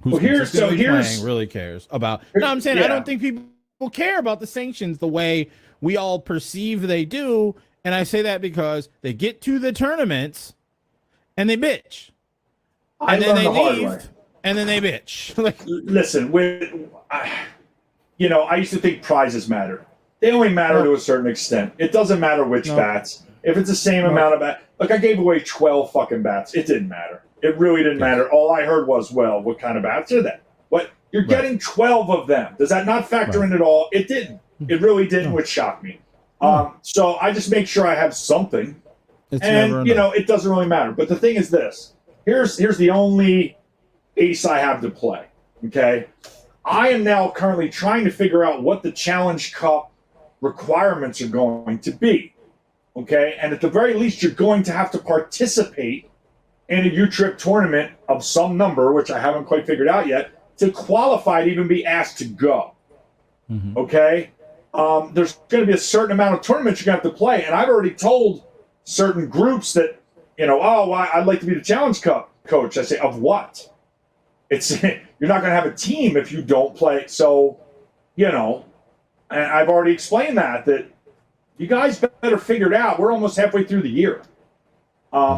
who's consistently playing really cares about. No, I'm saying I don't think people care about the sanctions the way we all perceive they do. And I say that because they get to the tournaments and they bitch. And then they leave and then they bitch. Listen, I used to think prizes matter. They only matter to a certain extent. It doesn't matter which bats. If it's the same amount of bats, Like, I gave away 12 fucking bats. It didn't matter. It really didn't matter. All I heard was, well, what kind of bats are they? But you're getting 12 of them. Does that not factor in at all? It didn't. It really didn't, which shocked me. So I just make sure I have something. And, you know, it doesn't really matter. But the thing is this. Here's the only ace I have to play, okay? I am now currently trying to figure out what the Challenge Cup requirements are going to be, okay? And at the very least, you're going to have to participate in a U-Trip tournament of some number, which I haven't quite figured out yet, to qualify to even be asked to go, okay? There's going to be a certain amount of tournaments you're going to have to play, and I've already told certain groups that, you know, oh, I'd like to be the Challenge Cup coach. I say, of what? It's you're not going to have a team if you don't play. So, you know, and I've already explained that you guys better figure it out. We're almost halfway through the year.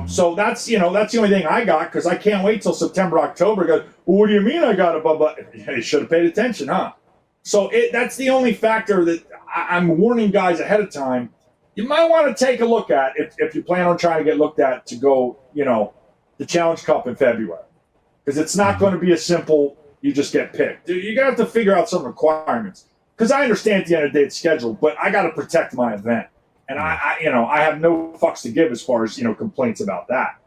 So that's, you know, that's the only thing I got, because I can't wait till September, October. Go, well, what do you mean I got a blah, blah? You should have paid attention, huh? So that's the only factor that I'm warning guys ahead of time. You might want to take a look at if you plan on trying to get looked at to go, you know, the Challenge Cup in February. Because it's not going to be a simple, you just get picked. You're going to have to figure out some requirements. Because I understand at the end of the day it's scheduled, but I got to protect my event. And I you know, I have no fucks to give as far as, you know, complaints about that.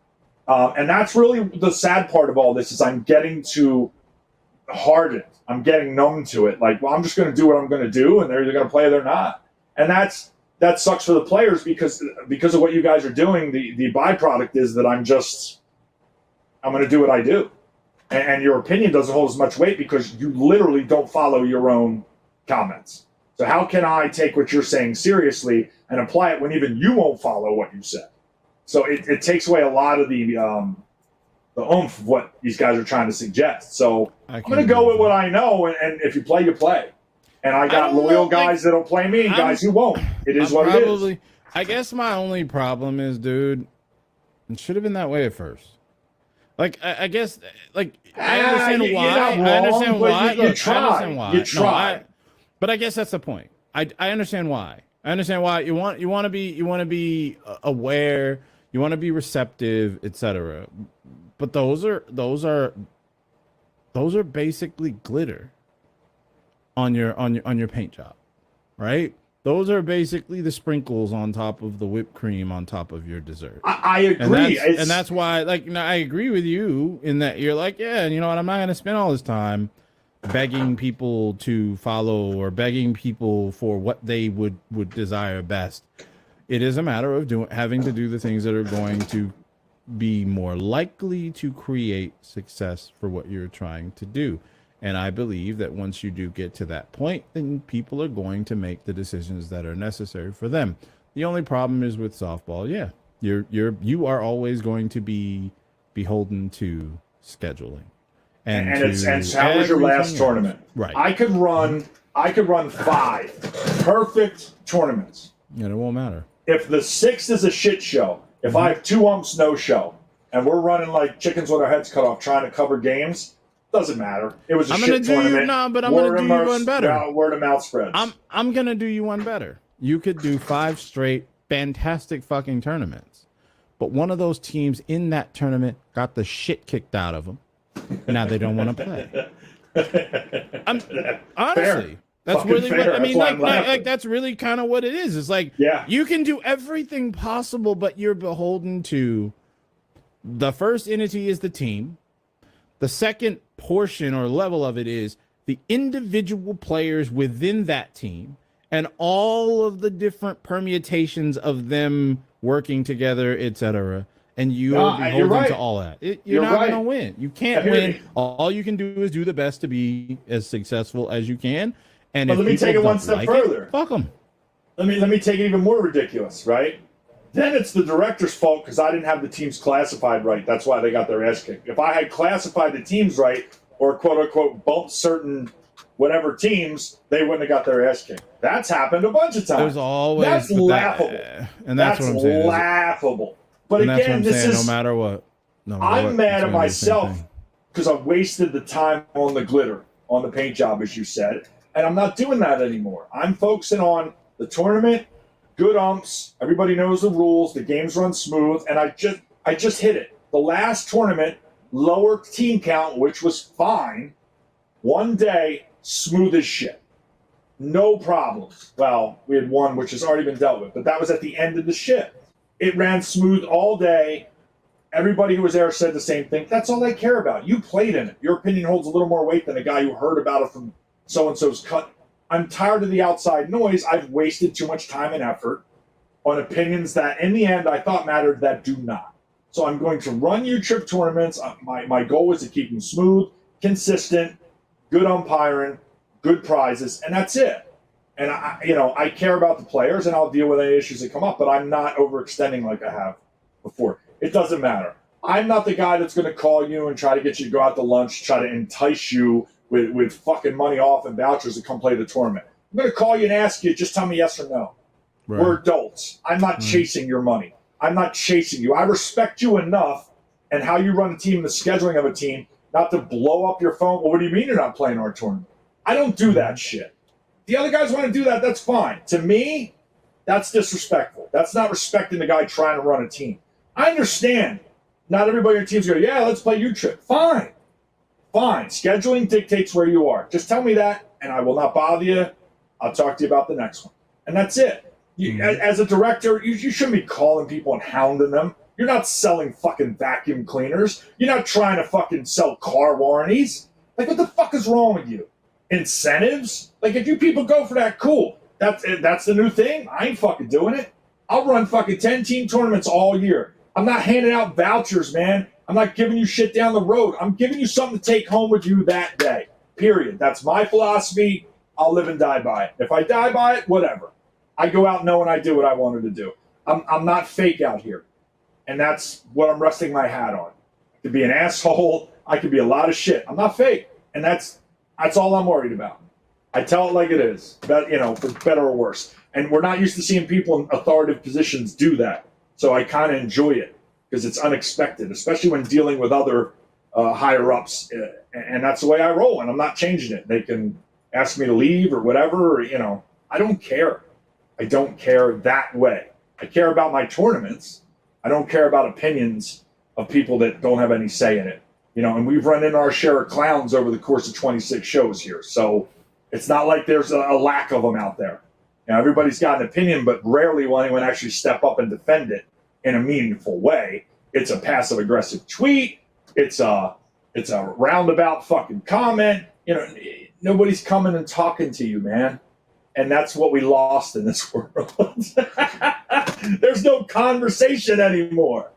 And that's really the sad part of all this is I'm getting too hardened. I'm getting numb to it. Like, well, I'm just going to do what I'm going to do, and they're either going to play or they're not. And that sucks for the players because of what you guys are doing. The byproduct is that I'm going to do what I do. And your opinion doesn't hold as much weight because you literally don't follow your own comments. So how can I take what you're saying seriously and apply it when even you won't follow what you said? So it takes away a lot of the oomph of what these guys are trying to suggest. So I'm going to go with what I know, and if you play, you play. And I got loyal guys that'll play me and guys who won't. It is what it is. I guess my only problem is, dude, it should have been that way at first. Like, I guess, like, I understand why. I understand why. You try. You try. But I guess that's the point. I understand why. I understand why you want to be aware, you want to be receptive, etc. But those are basically glitter on your paint job, right? Those are basically the sprinkles on top of the whipped cream on top of your dessert. I agree. And that's why, like, you know, I agree with you in that you're like, yeah, you know what, I'm not going to spend all this time begging people to follow or begging people for what they would desire best. It is a matter of having to do the things that are going to be more likely to create success for what you're trying to do. And I believe that once you do get to that point, then people are going to make the decisions that are necessary for them. The only problem is with softball, yeah, you are always going to be beholden to scheduling. And how was your last tournament? Right. I could run 5 perfect tournaments. And it won't matter. If the 6th is a shit show, if I have 2 umps, no show, and we're running like chickens with our heads cut off trying to cover games, doesn't matter. It was a shit tournament. I'm gonna do you one better. Word of mouth spreads. I'm gonna do you one better. You could do 5 straight fantastic fucking tournaments, but one of those teams in that tournament got the shit kicked out of them. Now they don't want to play. Honestly, that's Fucking really fair. what I mean. Like that's really kind of what it is. It's like, yeah, you can do everything possible, but you're beholden to the first entity is the team. The second portion or level of it is the individual players within that team and all of the different permutations of them working together, etc. And you are beholden to all that. You're not going to win. You can't win. All you can do is do the best to be as successful as you can. And but let me take it one step further. Fuck them. Let me take it even more ridiculous, right? Then it's the director's fault because I didn't have the teams classified right. That's why they got their ass kicked. If I had classified the teams right, or quote unquote bumped certain whatever teams, they wouldn't have got their ass kicked. That's happened a bunch of times. There's always that's laughable. And that's what I'm saying. Laughable. But again, this is no matter what. I'm mad at myself because I wasted the time on the glitter, on the paint job, as you said, and I'm not doing that anymore. I'm focusing on the tournament, good umps. Everybody knows the rules. The games run smooth, and I just hit it. The last tournament, lower team count, which was fine. One day, smooth as shit. No problems. Well, we had one which has already been dealt with, but that was at the end of the shit. It ran smooth all day. Everybody who was there said the same thing. That's all they care about. You played in it. Your opinion holds a little more weight than a guy who heard about it from so-and-so's cut. I'm tired of the outside noise. I've wasted too much time and effort on opinions that, in the end, I thought mattered that do not. So I'm going to run U-Trip tournaments. My goal is to keep them smooth, consistent, good umpiring, good prizes, and that's it. And I care about the players, and I'll deal with any issues that come up, but I'm not overextending like I have before. It doesn't matter. I'm not the guy that's going to call you and try to get you to go out to lunch, try to entice you with fucking money off and vouchers to come play the tournament. I'm going to call you and ask you, just tell me yes or no. Right. We're adults. I'm not chasing your money. I'm not chasing you. I respect you enough and how you run a team, the scheduling of a team, not to blow up your phone. Well, what do you mean you're not playing our tournament? I don't do that shit. The other guys want to do that, that's fine. To me, that's disrespectful. That's not respecting the guy trying to run a team. I understand. Not everybody on your team's going, yeah, let's play U-Trip. Fine. Fine. Scheduling dictates where you are. Just tell me that, and I will not bother you. I'll talk to you about the next one. And that's it. As a director, you shouldn't be calling people and hounding them. You're not selling fucking vacuum cleaners. You're not trying to fucking sell car warranties. Like, what the fuck is wrong with you? Incentives? Like, if you people go for that, cool. That's the new thing. I ain't fucking doing it. I'll run fucking 10-team tournaments all year. I'm not handing out vouchers, man. I'm not giving you shit down the road. I'm giving you something to take home with you that day. Period. That's my philosophy. I'll live and die by it. If I die by it, whatever. I go out knowing I do what I wanted to do. I'm not fake out here. And that's what I'm resting my hat on. I could be an asshole. I could be a lot of shit. I'm not fake. And that's all I'm worried about. I tell it like it is, but, for better or worse. And we're not used to seeing people in authoritative positions do that. So I kind of enjoy it because it's unexpected, especially when dealing with other higher-ups. And that's the way I roll, and I'm not changing it. They can ask me to leave or whatever. I don't care. I don't care that way. I care about my tournaments. I don't care about opinions of people that don't have any say in it. And we've run into our share of clowns over the course of 26 shows here. So it's not like there's a lack of them out there. Everybody's got an opinion, but rarely will anyone actually step up and defend it in a meaningful way. It's a passive-aggressive tweet. It's a roundabout fucking comment. Nobody's coming and talking to you, man. And that's what we lost in this world. There's no conversation anymore.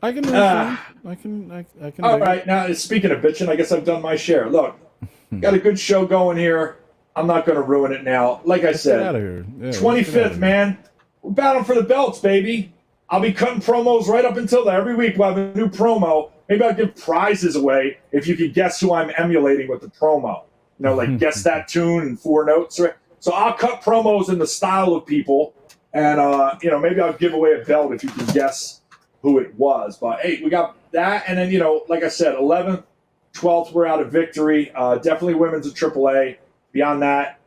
I can understand. I can. All right, now speaking of bitching, I guess I've done my share. Look, got a good show going here. I'm not going to ruin it now. Like I said, get out of here. Yeah, 25th, man. We're battling for the belts, baby. I'll be cutting promos right up until then. Every week we'll have a new promo. Maybe I'll give prizes away if you could guess who I'm emulating with the promo. Like guess that tune and 4 notes. So I'll cut promos in the style of people. And, maybe I'll give away a belt if you can guess who it was. But, hey, we got that. And then, like I said, 11th, 12th, we're out of Victory. Definitely women's at AAA. Beyond that,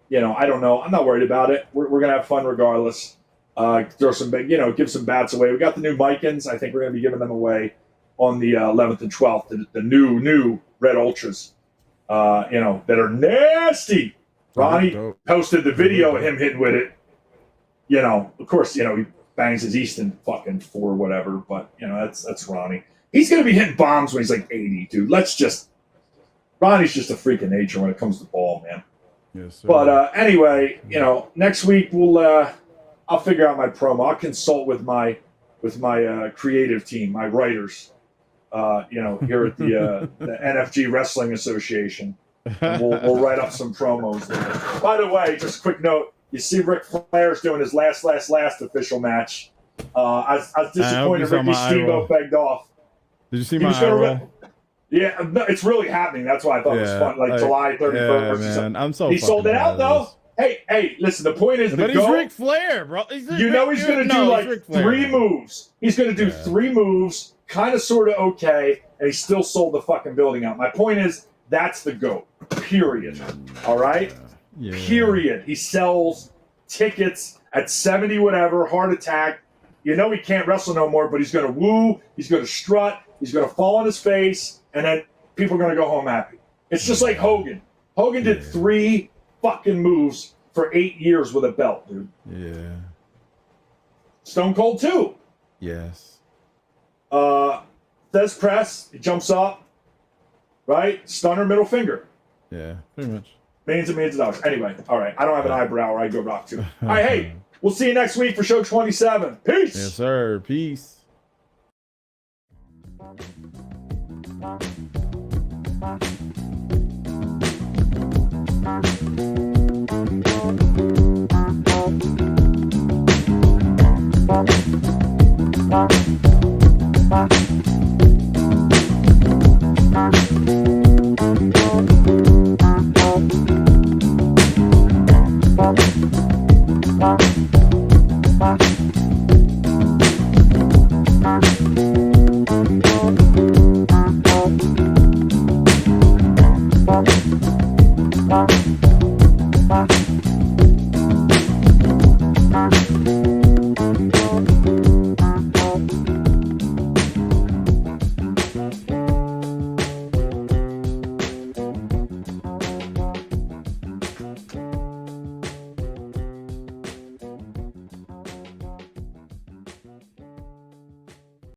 I don't know. I'm not worried about it. We're going to have fun regardless. Throw some big, give some bats away. We got the new Micans. I think we're going to be giving them away on the 11th and 12th. The new Red Ultras, that are nasty. Ronnie posted the video of him hitting with it. Of course, he bangs his Easton fucking 4 whatever, but, that's Ronnie. He's going to be hitting bombs when he's like 80, dude. Ronnie's just a freak of nature when it comes to ball, man. Yes, sir. But anyway, next week I'll figure out my promo. I'll consult with my creative team, my writers, here at the NFG Wrestling Association. And we'll write up some promos there. By the way, just a quick note: you see Ric Flair's doing his last official match. I was disappointed Ricky Steamboat begged off. Did you see my eye roll? Yeah, no, it's really happening. That's why I thought it was fun. Like July 31st. Yeah, man. I'm so he sold it out, though. Hey, listen, the point is... But he's Ric Flair, bro. He's going to do like 3 moves. He's going to do 3 moves, kind of, sort of okay, and he still sold the fucking building out. My point is, that's the GOAT. Period. All right? Yeah. Period. He sells tickets at 70 whatever, heart attack. You know he can't wrestle no more, but he's going to woo, he's going to strut, he's going to fall on his face, and then people are going to go home happy. It's just like Hogan. Hogan did 3 fucking moves for 8 years with a belt, dude. Yeah. Stone Cold too. Yes. Says press, he jumps up, right? Stunner, middle finger. Yeah, pretty much. Millions and millions of dollars. Anyway, all right. I don't have an eyebrow or I go rock too. All right, hey, we'll see you next week for show 27. Peace. Yes, sir. Peace. Bye.